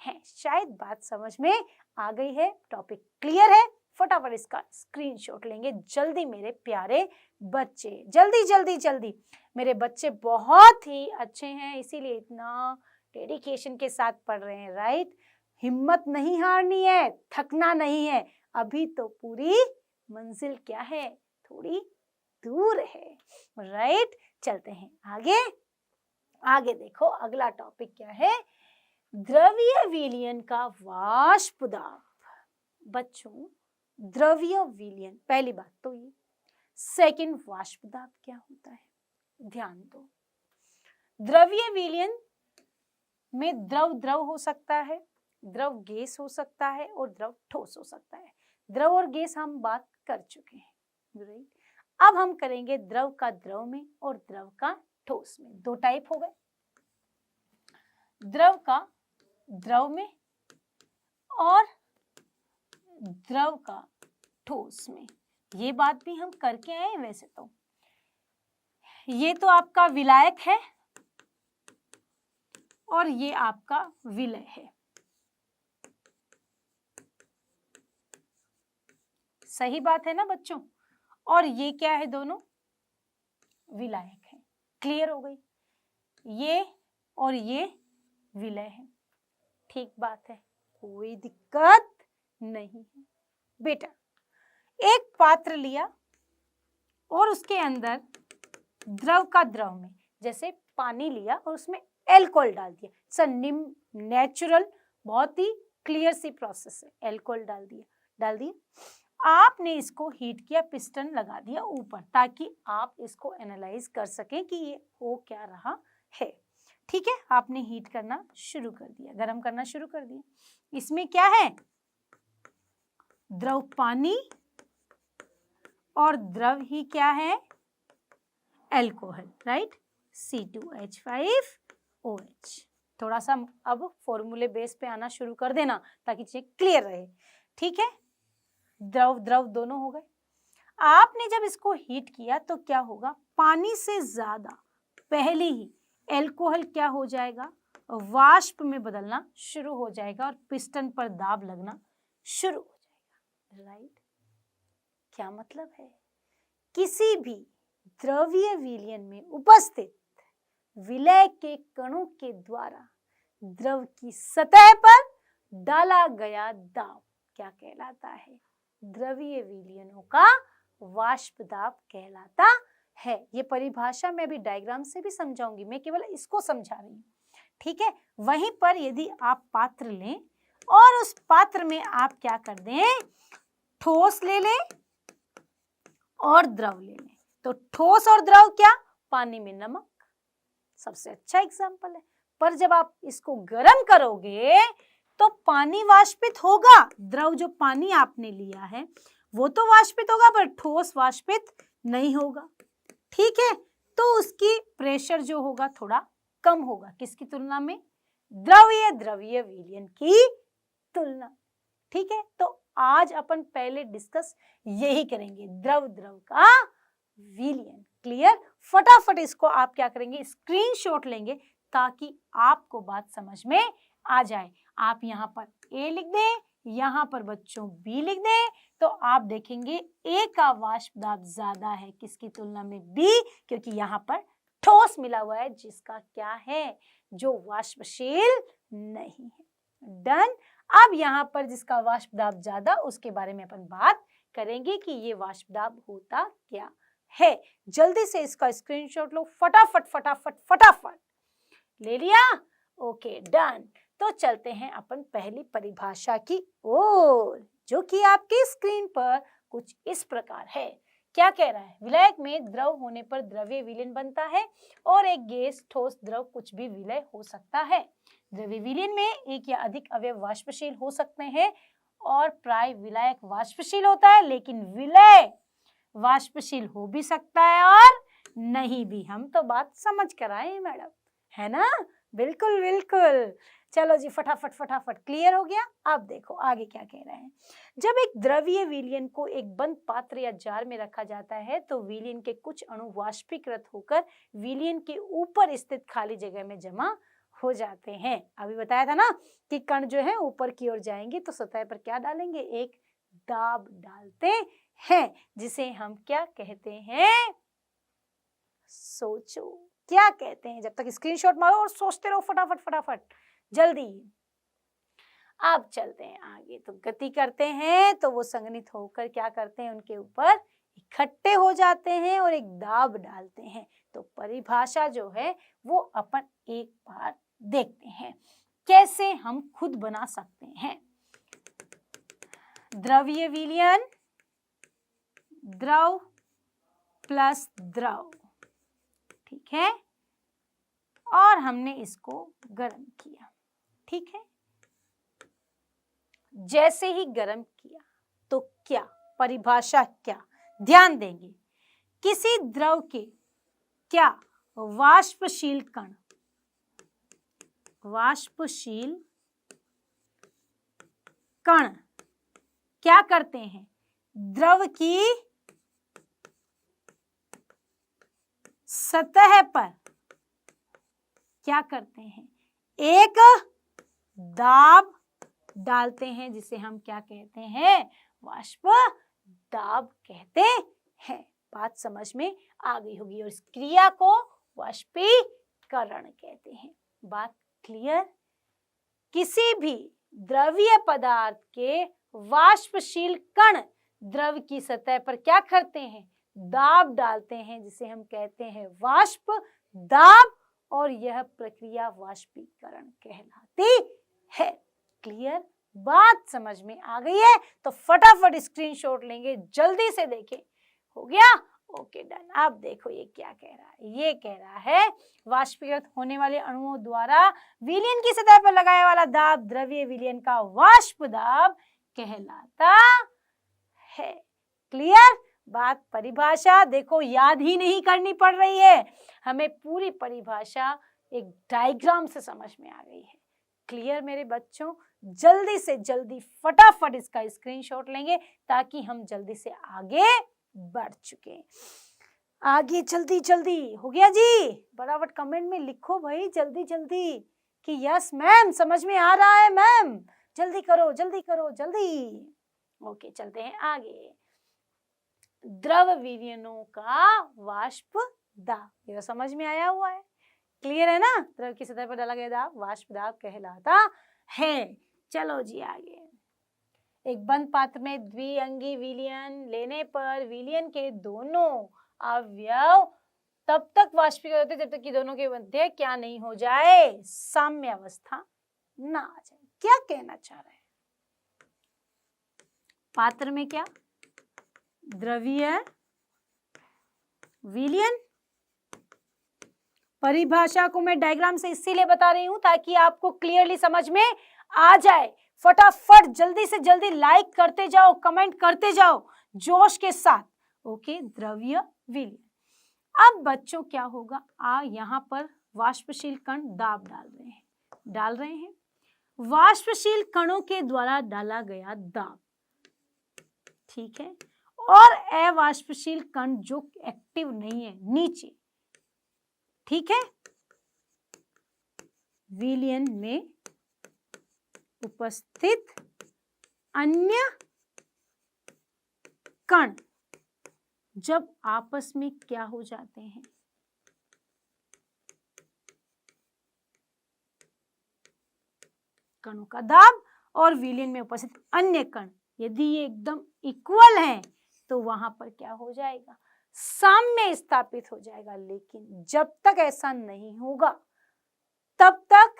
हैं। शायद बात समझ में आ गई है, टॉपिक क्लियर है। फटाफट इसका स्क्रीनशॉट लेंगे जल्दी मेरे प्यारे बच्चे, जल्दी जल्दी जल्दी। मेरे बच्चे बहुत ही अच्छे हैं, इसीलिए इतना डेडिकेशन के साथ पढ़ रहे हैं, राइट। हिम्मत नहीं हारनी है, थकना नहीं है, अभी तो पूरी मंजिल क्या है, थोड़ी दूर है, राइट। चलते हैं आगे। आगे देखो अगला टॉपिक क्या है, द्रवीय विलयन का वाष्प दाब। बच्चों द्रवीय विलयन पहली बात तो ये, सेकंड वाष्प दाब क्या होता है, ध्यान दो। द्रवीय विलयन में द्रव द्रव हो सकता है, द्रव गैस हो सकता है और द्रव ठोस हो सकता है। द्रव और गैस हम बात कर चुके हैं, राइट। अब हम करेंगे द्रव का द्रव में और द्रव का ठोस में। दो टाइप हो गए, द्रव का द्रव में और द्रव का ठोस में। ये बात भी हम करके आए वैसे तो, ये तो आपका विलायक है और ये आपका विलय है। सही बात है ना बच्चों? और ये क्या है? दोनों विलायक है। क्लियर हो गई? ये और ये विलय है। ठीक बात है, कोई दिक्कत नहीं है। बेटा, एक पात्र लिया और उसके अंदर द्रव का द्रव में, जैसे पानी लिया और उसमें एल्कोहल डाल दिया। सर नेचुरल, बहुत ही क्लियर सी प्रोसेस है। एल्कोहल डाल दिया। आपने इसको हीट किया, पिस्टन लगा दिया ऊपर, ताकि आप इसको एनालाइज कर सकें कि ये हो क्या रहा है। ठीक है, आपने हीट करना शुरू कर दिया, गर्म करना शुरू कर दिया। इसमें क्या है? द्रव पानी और द्रव ही क्या है? Alcohol, right? C2H5OH। थोड़ा सा अब फॉर्मूले बेस पे आना शुरू कर देना ताकि चीजें क्लियर रहे। ठीक है, द्रव द्रव दोनों हो गए। आपने जब इसको हीट किया तो क्या होगा? पानी से ज्यादा पहले ही एल्कोहल क्या हो जाएगा? वाष्प में बदलना शुरू हो जाएगा और पिस्टन पर दाब लगना शुरू हो जाएगा, राइट? क्या मतलब है? किसी भी द्रवीय विलयन में उपस्थित विलय के कणों के द्वारा द्रव की सतह पर डाला गया दाब क्या कहलाता है? द्रवीय विलयनों का वाष्प दाब कहलाता है। ये परिभाषा मैं अभी डायग्राम से भी समझाऊंगी, मैं केवल इसको समझा रही हूँ। ठीक है, वहीं पर यदि आप पात्र लें और उस पात्र में आप क्या कर दें? ठोस ले लें और द्रव ले लें। तो ठोस और द्रव क्या? पानी में नमक सबसे अच्छा एग्जाम्पल है। पर जब आप इसको गर्म करोगे तो पानी वाष्पित होगा। द्रव जो पानी आपने लिया है वो तो वाष्पित होगा, पर ठोस वाष्पित नहीं होगा। ठीक है, तो उसकी प्रेशर जो होगा थोड़ा कम होगा। किसकी तुलना में? द्रवीय विलयन की तुलना। ठीक है, तो आज अपन पहले डिस्कस यही करेंगे, द्रव द्रव का विलयन। क्लियर? फटाफट इसको आप क्या करेंगे? स्क्रीनशॉट लेंगे ताकि आपको बात समझ में आ जाए। आप यहाँ पर ए लिख दें, यहाँ पर बच्चों बी लिख दें, तो आप देखेंगे ए का वाष्प दाब ज्यादा है किसकी तुलना में? बी, क्योंकि यहाँ पर ठोस मिला हुआ है जिसका क्या है? जो वाष्पशील नहीं है। डन। अब यहाँ पर जिसका वाष्प दाब ज्यादा, उसके बारे में अपन बात करेंगे कि ये वाष्प दाब होता क्या है। जल्दी से इसका स्क्रीनशॉट लो, फटाफट फटाफट फटाफट। ले लिया? Okay, done. तो चलते हैं अपन पहली परिभाषा की ओर, जो कि आपकी स्क्रीन पर कुछ इस प्रकार है। क्या कह रहा है? विलायक में द्रव होने पर द्रव्य विलयन बनता है और एक गैस, ठोस, द्रव कुछ भी विलय हो सकता है। द्रव्य विलयन में एक या अधिक अवयव वाष्पशील हो सकते हैं और प्राय विलायक वाष्पशील होता है, लेकिन विलय वाष्पशील हो भी सकता है और नहीं भी। हम तो बात समझ कर आए हैं मैडम, है ना? बिल्कुल बिल्कुल। चलो जी, फटाफट फटाफट क्लियर हो गया। अब देखो आगे क्या कह रहे हैं। जब एक द्रवीय विलयन को एक बंद पात्र या जार में रखा जाता है तो विलयन के कुछ अणु वाष्पीकृत होकर विलयन के ऊपर स्थित खाली जगह में जमा हो जाते हैं। अभी बताया था ना कि कण जो है ऊपर की ओर जाएंगे तो सतह पर क्या डालेंगे? एक दाब डालते हैं, जिसे हम क्या कहते हैं? सोचो क्या कहते हैं। जब तक स्क्रीनशॉट मारो और सोचते रहो फटाफट फटाफट, जल्दी। अब चलते हैं आगे, तो गति करते हैं तो वो संघनित होकर क्या करते हैं? उनके ऊपर इकट्ठे हो जाते हैं और एक दाब डालते हैं। तो परिभाषा जो है वो अपन एक बार देखते हैं कैसे हम खुद बना सकते हैं। द्रवीय विलयन, द्रव प्लस द्रव, ठीक है, और हमने इसको गर्म किया। ठीक है, जैसे ही गर्म किया तो क्या परिभाषा? क्या ध्यान देंगे? किसी द्रव के क्या वाष्पशील कण, वाष्पशील कण क्या करते हैं? द्रव की सतह पर क्या करते हैं, एक दाब डालते हैं जिसे हम क्या कहते हैं, वाष्प दाब कहते हैं। बात समझ में आ गई होगी। और इस क्रिया को वाष्पीकरण कहते हैं। बात क्लियर। किसी भी द्रवीय पदार्थ के वाष्पशील कण द्रव की सतह पर क्या करते हैं, दाब डालते हैं जिसे हम कहते हैं वाष्प दाब, और यह प्रक्रिया वाष्पीकरण कहलाती है। क्लियर। बात समझ में आ गई है तो फटाफट स्क्रीनशॉट लेंगे, जल्दी से देखें। हो गया? Okay done. अब देखो ये क्या कह रहा है। ये कह रहा है वाष्पीकृत होने वाले अणुओं द्वारा विलयन की सतह पर लगाया वाला दाब द्रवीय विलयन का वाष्प दाब कहलाता है। क्लियर। बात परिभाषा देखो, याद ही नहीं करनी पड़ रही है, हमें पूरी परिभाषा एक डायग्राम से समझ में आ गई है। क्लियर मेरे बच्चों। जल्दी से जल्दी फटाफट इसका स्क्रीनशॉट लेंगे ताकि हम जल्दी से आगे बढ़ चुके। आगे जल्दी जल्दी। हो गया जी? फटाफट कमेंट में लिखो भाई जल्दी जल्दी कि यस मैम समझ में आ रहा है मैम, जल्दी करो जल्दी करो जल्दी। ओके चलते हैं आगे। द्रव विलयनों का वाष्प दाब, ये तो समझ में आया हुआ है। क्लियर है ना? द्रव की सतह पर डाला गया दाब वाष्प दाब कहलाता है। चलो जी आगे। एक बंद पात्र में द्विअंगी विलयन लेने पर विलयन के दोनों अवयव तब तक वाष्पीकृत होते जब तक कि दोनों के मध्य क्या नहीं हो जाए, साम्य अवस्था ना आ जाए। क्या कहना चाह रहे हैं? पात्र में क्या, द्रवीय विलयन। परिभाषा को मैं डायग्राम से इसीलिए बता रही हूं ताकि आपको क्लियरली समझ में आ जाए। फटाफट जल्दी से जल्दी लाइक करते जाओ, कमेंट करते जाओ जोश के साथ। ओके, द्रवीय विलयन। अब बच्चों क्या होगा, यहां पर वाष्पशील कण दाब डाल रहे हैं। वाष्पशील कणों के द्वारा डाला गया दाब, ठीक है, और अवाष्पशील कण जो एक्टिव नहीं है नीचे, ठीक है, विलयन में उपस्थित अन्य कण जब आपस में क्या हो जाते हैं, कणों का दाब और विलयन में उपस्थित अन्य कण यदि ये एकदम इक्वल हैं तो वहां पर क्या हो जाएगा, साम्य स्थापित हो जाएगा। लेकिन जब तक ऐसा नहीं होगा तब तक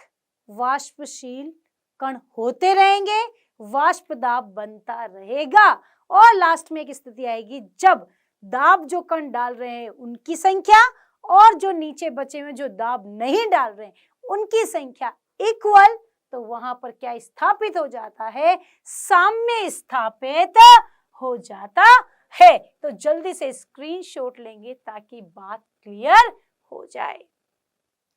वाष्पशील कण होते रहेंगे, वाष्प दाब बनता रहेगा, और लास्ट में एक स्थिति आएगी जब दाब जो कण डाल रहे हैं उनकी संख्या और जो नीचे बचे हुए जो दाब नहीं डाल रहे हैं उनकी संख्या इक्वल, तो वहां पर क्या स्थापित हो जाता है, साम्य स्थापित हो जाता है। तो जल्दी से स्क्रीनशॉट लेंगे ताकि बात क्लियर हो जाए।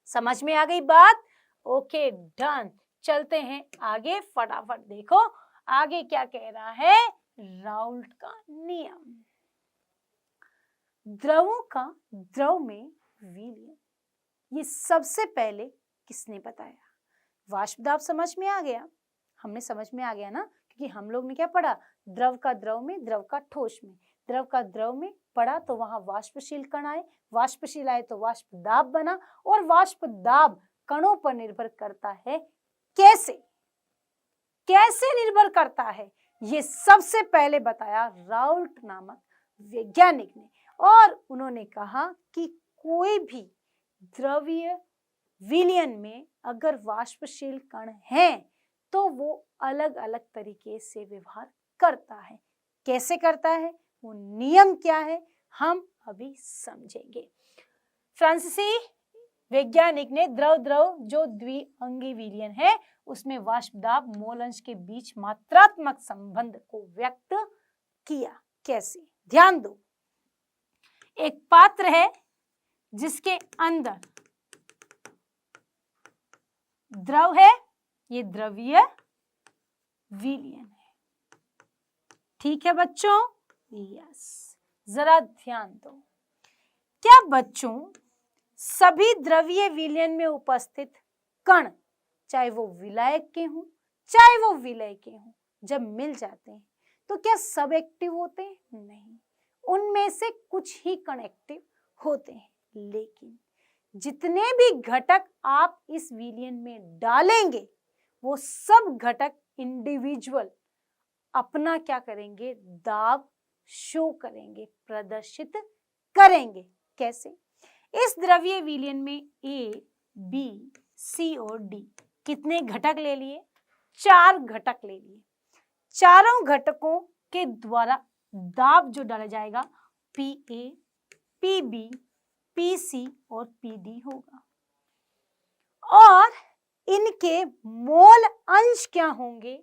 समझ में आ गई बात? Okay done. चलते हैं आगे, फटाफट देखो आगे क्या कह रहा है। राउल्ट का नियम। द्रवों का द्रव में विलयन, ये सबसे पहले किसने बताया? वाष्प दाब समझ में आ गया, हमने समझ में आ गया ना, क्योंकि हम लोग ने क्या पढ़ा, द्रव का द्रव में, द्रव का ठोस में। द्रव का द्रव में पढ़ा तो वहां वाष्पशील कण आए, वाष्पशील आए तो वाष्प दाब बना, और वाष्प दाब कणों पर निर्भर करता है। कैसे कैसे निर्भर करता है, ये सबसे पहले बताया राउल्ट नामक वैज्ञानिक ने। और उन्होंने कहा कि कोई भी द्रवीय विलयन में अगर वाष्पशील कण हैं तो वो अलग अलग तरीके से व्यवहार करता है। कैसे करता है, वो नियम क्या है, हम अभी समझेंगे। फ्रांसीसी वैज्ञानिक ने द्रव द्रव जो द्विअंगी विलयन है उसमें वाष्प दाब मोल अंश के बीच मात्रात्मक संबंध को व्यक्त किया। कैसे, ध्यान दो। एक पात्र है जिसके अंदर द्रव है, ये द्रवीय विलयन है, ठीक है बच्चों? यस, जरा ध्यान दो। क्या बच्चों सभी द्रवीय विलयन में उपस्थित कण, चाहे वो विलायक के हों चाहे वो विलय के हों, जब मिल जाते हैं तो क्या सब एक्टिव होते हैं? नहीं, उनमें से कुछ ही कण एक्टिव होते हैं। लेकिन जितने भी घटक आप इस विलयन में डालेंगे वो सब घटक इंडिविजुअल अपना क्या करेंगे? दाब शो करेंगे, प्रदर्शित करेंगे। कैसे? इस द्रवीय विलयन में A, B, C और D कितने घटक ले लिए? 4 घटक ले लिए। चारों घटकों के द्वारा दाब जो डाला जाएगा PA, PB, PC और PD होगा। और इनके मोल अंश क्या होंगे?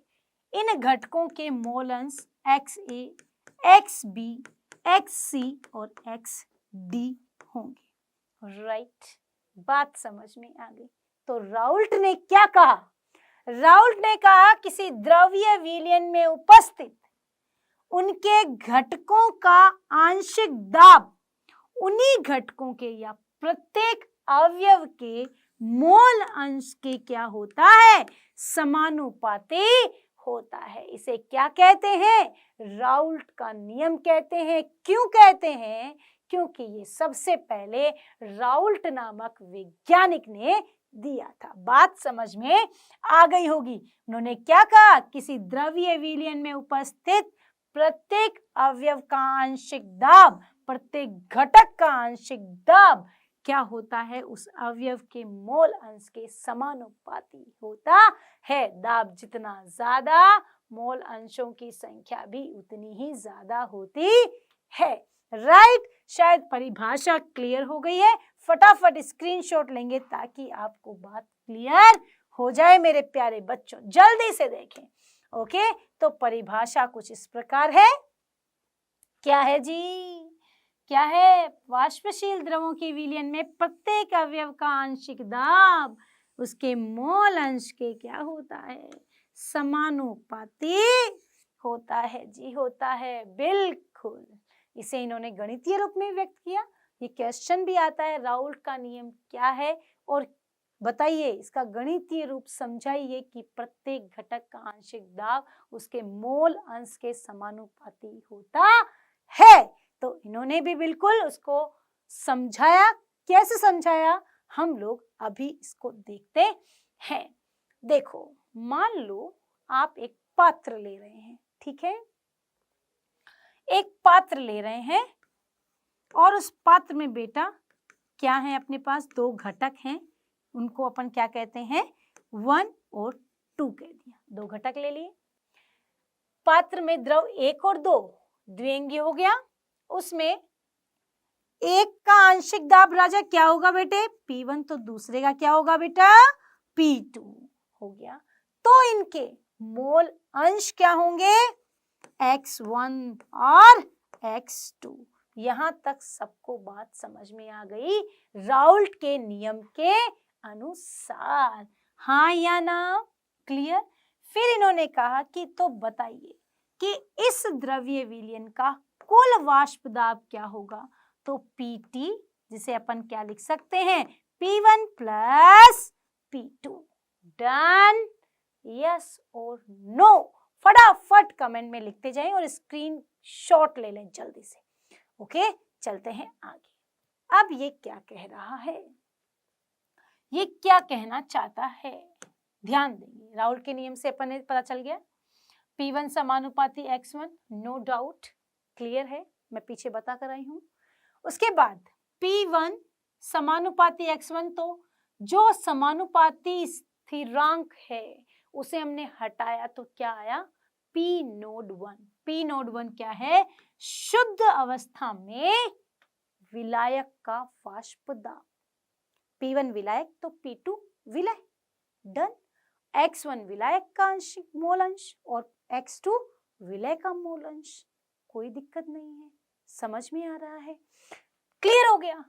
इन घटकों के मोल अंश XA, XB, XC और XD होंगे। राइट, बात समझ में आ गई। तो राउल्ट ने क्या कहा? राउल्ट ने कहा किसी द्रव्य विलयन में उपस्थित उनके घटकों का आंशिक दाब उन्हीं घटकों के या प्रत्येक अवयव के मोल अंश के क्या होता है? समानुपाती होता है। इसे क्या कहते हैं? राउल्ट का नियम कहते हैं। क्यों कहते हैं? क्योंकि ये सबसे पहले राउल्ट नामक वैज्ञानिक ने दिया था। बात समझ में आ गई होगी। उन्होंने क्या कहा? किसी द्रव्य विलयन में उपस्थित प्रत्येक अवयव का आंशिक दाब, प्रत्येक घटक का आंशिक दाब क्या होता है? उस अवयव के मोल अंश के समानुपाती होता है। दाब जितना ज्यादा, मोल अंशों की संख्या भी उतनी ही ज्यादा होती है। राइट, शायद परिभाषा क्लियर हो गई है। फटाफट स्क्रीनशॉट लेंगे ताकि आपको बात क्लियर हो जाए मेरे प्यारे बच्चों। जल्दी से देखें। ओके, तो परिभाषा कुछ इस प्रकार है। क्या है जी? क्या है? वाष्पशील द्रवों के विलयन में प्रत्येक अवयव का आंशिक दाब उसके मोल अंश के क्या होता है? समानुपाती होता है जी, होता है, बिल्कुल। इसे इन्होंने गणितीय रूप में व्यक्त किया। ये क्वेश्चन भी आता है, राउल्ट का नियम क्या है और बताइए, इसका गणितीय रूप समझाइए कि प्रत्येक घटक का आंशिक दाब उसके मोल अंश के समानुपाती होता है। तो इन्होंने भी बिल्कुल उसको समझाया। कैसे समझाया? हम लोग अभी इसको देखते हैं। देखो, मान लो आप एक पात्र ले रहे हैं, ठीक है? एक पात्र ले रहे हैं और उस पात्र में बेटा क्या है? अपने पास 2 घटक हैं, उनको अपन क्या कहते हैं? 1 और 2 कह दिया। 2 घटक ले लिए। पात्र में द्रव 1 और 2 द्विअंगी हो गया। उसमें एक का आंशिक दाब राजा क्या होगा बेटे? P1। तो दूसरे का क्या होगा बेटा? P2 हो गया। तो इनके मोल अंश क्या होंगे? X1 और X2। यहां तक सबको बात समझ में आ गई राउल्ट के नियम के अनुसार? हाँ या ना? क्लियर? फिर इन्होंने कहा कि तो बताइए कि इस द्रव्य विलयन का कुल वाष्प दाब क्या होगा? तो PT, जिसे अपन क्या लिख सकते हैं? P1 plus P2। Done? Yes और नो? फटाफट कमेंट में लिखते जाएं और स्क्रीन शॉट ले लें जल्दी से। ओके, चलते हैं आगे। अब ये क्या कह रहा है? ये क्या कहना चाहता है? ध्यान देंगे। राउल्ट के नियम से अपन ने पता चल गया P1 समानुपाती X1, नो डाउट, क्लियर है, मैं पीछे बता कर आई हूं। उसके बाद P1 समानुपाती X1, तो जो समानुपाती स्थिरांक है उसे हमने हटाया तो क्या आया? P node 1। P नोड 1 क्या है? शुद्ध अवस्था में विलायक का वाष्प दाब। P1 विलायक तो P2 विलय। डन? X1 विलायक का आंशिक मोल अंश और X2 विलय का मोल अंश। कोई दिक्कत नहीं है, समझ में आ रहा है? क्लियर हो गया?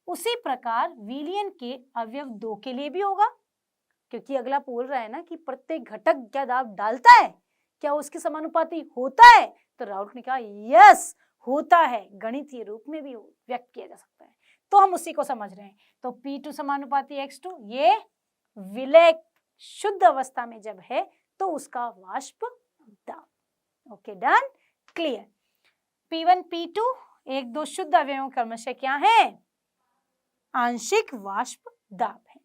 उसी प्रकार विलयन के अवयव 2 के लिए भी होगा, क्योंकि अगला बोल रहा है ना कि प्रत्येक घटक क्या दाब डालता है, क्या उसके समानुपाती होता है? तो राउल्ट ने कहा यस होता है, गणितीय रूप में भी व्यक्त किया जा सकता है। तो हम उसी को समझ रहे हैं। तो P2 समानुपाती X2, ये विलय शुद्ध अवस्था में जब है तो उसका वाष्प दाब। Okay, done, clear. P1 P2 एक दो शुद्ध अवयवों क्रमशः क्या है? आंशिक वाष्प दाब है।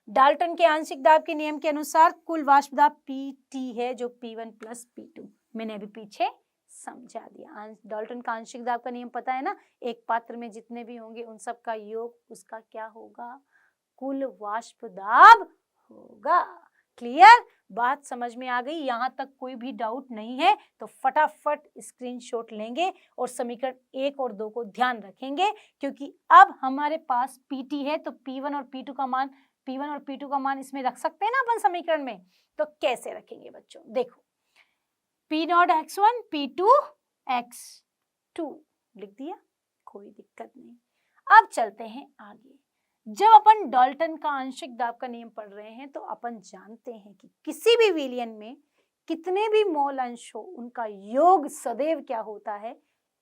डाल्टन के आंशिक दाब के नियम के अनुसार कुल वाष्प दाब PT है, जो P1 प्लस P2, मैंने अभी पीछे समझा दिया। डाल्टन का आंशिक दाब का नियम पता है ना, एक पात्र में जितने भी होंगे उन सब का योग उसका क्या होगा? कुल वाष्प दाब होगा। क्लियर? बात समझ में आ गई? यहाँ तक कोई भी डाउट नहीं है तो फटाफट स्क्रीनशॉट लेंगे और समीकरण 1 और 2 को ध्यान रखेंगे, क्योंकि अब हमारे पास PT है तो P1 और P2 का मान इसमें रख सकते हैं ना अपन समीकरण में। तो कैसे रखेंगे बच्चों? देखो, P0 X1 P2 X2 लिख दिया, कोई दिक्कत नहीं। अब चलते हैं आगे। जब अपन डाल्टन का आंशिक दाब का नियम पढ़ रहे हैं तो अपन जानते हैं कि किसी भी विलयन में कितने भी मोल अंश हो उनका योग सदैव क्या होता है?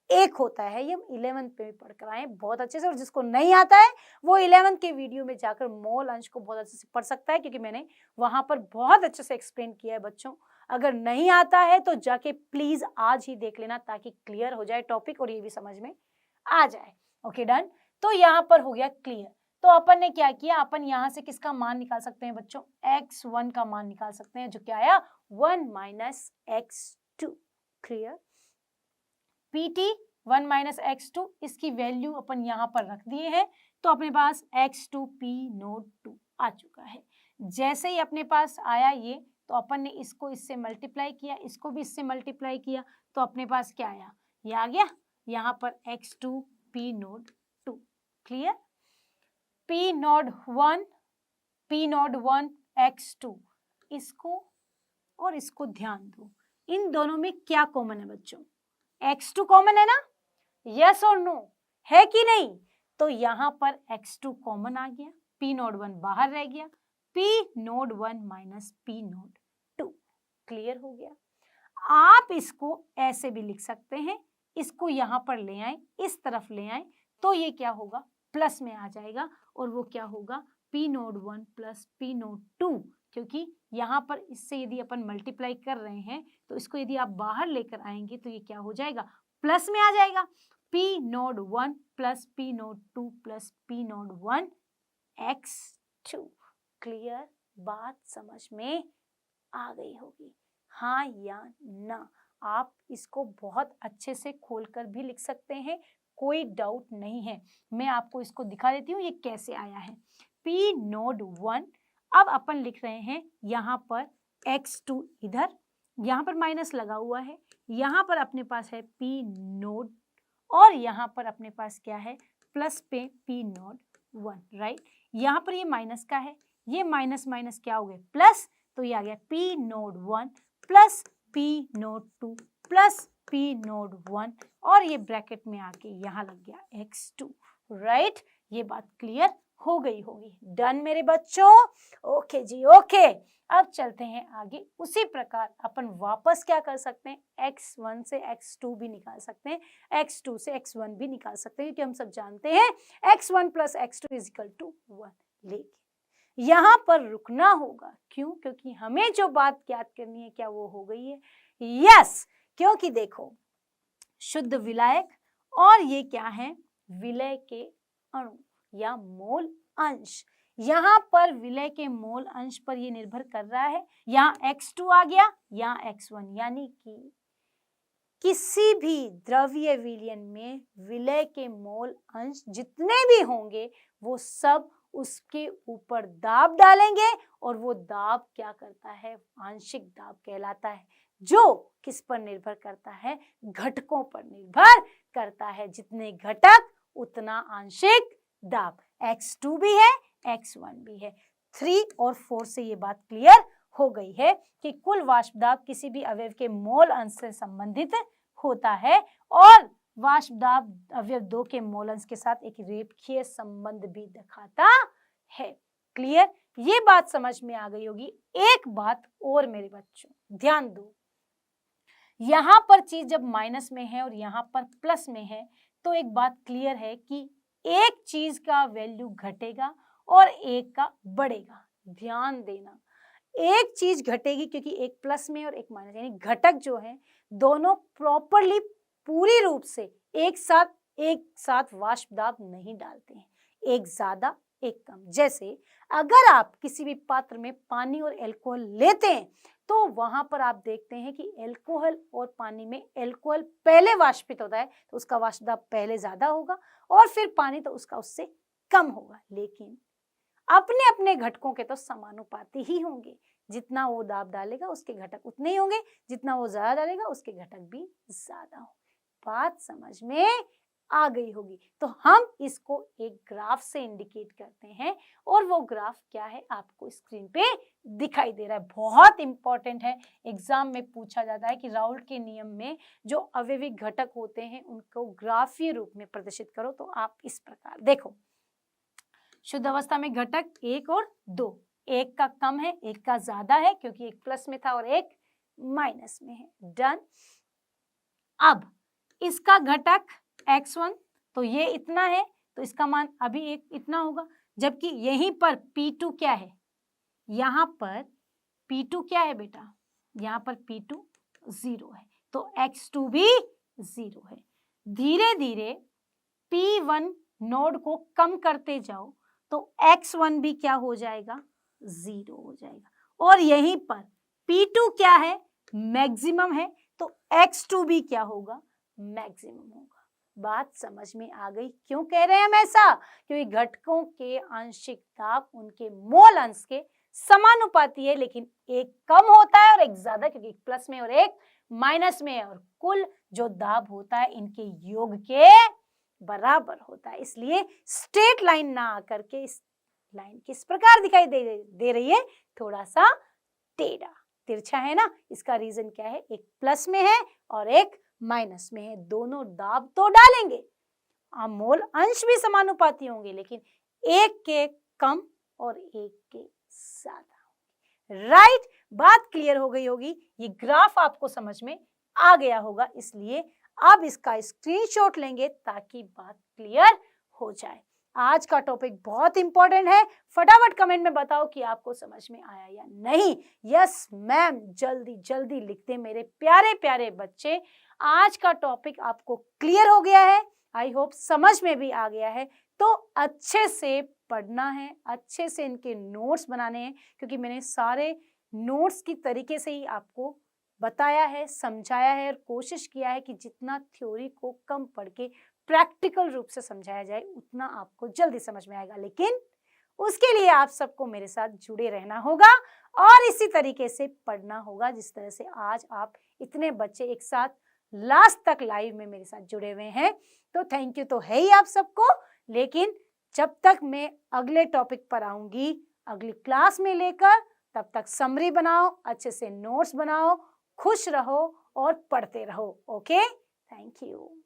1 होता है। ये हम 11th पे भी पढ़ कर आए बहुत अच्छे से, और जिसको नहीं आता है वो 11th के वीडियो में जाकर मोल अंश को बहुत अच्छे से पढ़ सकता है, क्योंकि मैंने वहां पर बहुत अच्छे से एक्सप्लेन किया है बच्चों। अगर नहीं आता है तो जाके प्लीज आज ही देख लेना, ताकि क्लियर हो जाए टॉपिक और ये भी समझ में आ जाए। Okay, done. तो यहाँ पर हो गया क्लियर। तो अपन ने क्या किया, अपन यहाँ से किसका मान निकाल सकते हैं बच्चों? X1 का मान निकाल सकते हैं, जो क्या आया? 1 minus X2। Clear? PT 1 minus X2, इसकी वैल्यू अपन यहाँ पर रख दिए हैं, तो अपने पास X2 P02 आ चुका है। जैसे ही अपने पास आया ये, तो अपन ने इसको इससे मल्टीप्लाई किया, इसको भी इससे मल्टीप्लाई किया, तो अपने पास क्या आया? ये आ गया यहाँ पर X2 P02। Clear? P01 X2, इसको और इसको ध्यान दो, इन दोनों में क्या कॉमन है बच्चों? X2 कॉमन है ना? यस और नो, है कि नहीं? तो यहाँ पर X2 कॉमन आ गया, P01 बाहर रह गया, P01 माइनस P02। क्लियर हो गया? आप इसको ऐसे भी लिख सकते हैं, इसको यहाँ पर ले आए, इस तरफ ले आए, तो ये क्या होगा? प्लस में आ जाएगा, और वो क्या होगा? P01 प्लस P02, क्योंकि यहाँ पर इससे यदि अपन मल्टीप्लाई कर रहे हैं तो इसको यदि आप बाहर लेकर आएंगे तो ये क्या हो जाएगा? प्लस में आ जाएगा। P01 plus P02 plus P01 X2। Clear? बात समझ में आ गई होगी, हाँ या ना? आप इसको बहुत अच्छे से खोलकर भी लिख सकते हैं, कोई डाउट नहीं है। मैं आपको इसको दिखा देती हूँ ये कैसे आया है। P01, अब अपन लिख रहे हैं यहाँ पर X2 इधर, यहाँ पर माइनस लगा हुआ है, यहाँ पर अपने पास है P0, और यहाँ पर अपने पास क्या है? प्लस पे P01, राइट? यहाँ पर ये माइनस का है, ये माइनस माइनस क्या हो गए? प्लस, तो ये आ गया P01 plus P02 plus P01, और ये ब्रैकेट में आके यहाँ लग गया X2, राइट? ये बात क्लियर हो गई होगी। डन मेरे बच्चों? ओके जी, ओके। अब चलते हैं आगे। उसी प्रकार अपन वापस क्या कर सकते हैं? X1 से X2 भी निकाल सकते हैं, X2 से X1 भी निकाल सकते हैं, क्योंकि हम सब जानते हैं X1 plus X2 is equal to 1। लेकिन यहाँ पर रुकना होगा, क्यों? क्योंकि हमें जो बात याद करनी है क्या वो हो गई है? यस, क्योंकि देखो, शुद्ध विलायक और ये क्या है? विलय के अणु या मोल अंश। यहाँ पर विलय के मोल अंश पर ये निर्भर कर रहा है। यहाँ X2 आ गया, यहाँ X1, यानी कि किसी भी द्रव्य विलयन में विलय के मोल अंश जितने भी होंगे वो सब उसके ऊपर दाब डालेंगे, और वो दाब क्या करता है? आंशिक दाब कहलाता है, जो किस पर निर्भर करता है? घटकों पर निर्भर करता है। जितने घटक उतना आंशिक दाब। X2 भी है, X1 भी है। 3 और 4 से ये बात क्लियर हो गई है कि कुल वाष्प दाब किसी भी अवयव के मोल अंश से संबंधित होता है, और वाष्प दाब अवयव 2 के मोल अंश के साथ एक रेखीय संबंध भी दिखाता है। क्लियर? ये बात समझ में आ गई होगी। एक बात और मेरे बच्चों ध्यान दो, यहाँ पर चीज जब माइनस में है और यहाँ पर प्लस में है, तो एक बात क्लियर है कि एक चीज का वैल्यू घटेगा और एक का बढ़ेगा। ध्यान देना, एक चीज घटेगी क्योंकि एक प्लस में और एक माइनस, यानी घटक जो है दोनों प्रॉपरली पूरी रूप से एक साथ वाष्प दाब नहीं डालते हैं, एक ज्यादा एक कम। जैसे अगर आप किसी भी पात्र में पानी और अल्कोहल लेते हैं तो वहां पर आप देखते हैं कि अल्कोहल और पानी में अल्कोहल पहले वाष्पित होता है तो उसका वाष्प दाब पहले ज्यादा होगा और फिर पानी तो उसका उससे कम होगा। लेकिन अपने अपने घटकों के तो समानुपाती ही होंगे, जितना वो दाब डालेगा उसके घटक उतने ही होंगे, जितना वो ज्यादा डालेगा उसके घटक भी ज्यादा होंगे। बात समझ में आ गई होगी। तो हम इसको एक ग्राफ से इंडिकेट करते हैं और वो ग्राफ क्या है आपको स्क्रीन पे दिखाई दे रहा है। बहुत इंपॉर्टेंट है, एग्जाम में पूछा जाता है कि राउल्ट के नियम में जो अवयविक घटक होते हैं उनको ग्राफीय रूप में प्रदर्शित करो। तो आप इस प्रकार देखो, शुद्ध अवस्था में घटक 1 और 2, एक का कम है एक का ज्यादा है क्योंकि एक प्लस में था और एक माइनस में है। डन। अब इसका घटक x1 तो ये इतना है तो इसका मान अभी एक इतना होगा, जबकि यहीं पर P2 क्या है, यहाँ पर P2 क्या है बेटा, यहाँ पर P2 0 है तो x2 भी 0 है। धीरे धीरे P1 नोड को कम करते जाओ तो x1 भी क्या हो जाएगा, 0 हो जाएगा। और यहीं पर P2 क्या है, मैक्सिमम है तो x2 भी क्या होगा, मैक्सिमम होगा। बात समझ में आ गई? क्यों कह रहे हैं हम ऐसा? क्योंकि घटकों के आंशिक दाब उनके मोल अंश के समानुपाती है, लेकिन एक कम होता है और एक ज्यादा, क्योंकि एक प्लस में और एक माइनस में है और कुल जो दाब होता है इनके योग के बराबर होता है। इसलिए स्ट्रेट लाइन ना आकर के इस लाइन किस प्रकार दिखाई दे रही है, थोड़ा सा टेढ़ा तिरछा है ना। इसका रीजन क्या है, एक प्लस में है और एक माइनस में है, दोनों दाब तो डालेंगे, मोल अंश भी समानुपाती होंगे, लेकिन एक के कम और एक के ज्यादा। राइट, बात क्लियर हो गई होगी। ये ग्राफ आपको समझ में आ गया होगा, इसलिए अब इसका स्क्रीनशॉट लेंगे ताकि बात क्लियर हो जाए। आज का टॉपिक बहुत इंपॉर्टेंट है, फटाफट कमेंट में बताओ कि आपको समझ में आया या नहीं। यस मैम, जल्दी जल्दी लिखते मेरे प्यारे प्यारे बच्चे। आज का टॉपिक आपको क्लियर हो गया है, आई होप समझ में भी आ गया है। तो अच्छे से पढ़ना है, अच्छे से इनके नोट्स बनाने हैं, क्योंकि मैंने सारे नोट्स की तरीके से ही आपको बताया है, समझाया है और कोशिश किया है कि जितना थ्योरी को कम पढ़ के प्रैक्टिकल रूप से समझाया जाए उतना आपको जल्दी समझ में आएगा। लेकिन उसके लिए आप सबको मेरे साथ जुड़े रहना होगा और इसी तरीके से पढ़ना होगा जिस तरह से आज आप इतने बच्चे एक साथ लास्ट तक लाइव में मेरे साथ जुड़े हुए हैं। तो थैंक यू तो है ही आप सबको। लेकिन जब तक मैं अगले टॉपिक पर आऊंगी अगली क्लास में लेकर, तब तक समरी बनाओ, अच्छे से नोट्स बनाओ, खुश रहो और पढ़ते रहो। Okay, thank you.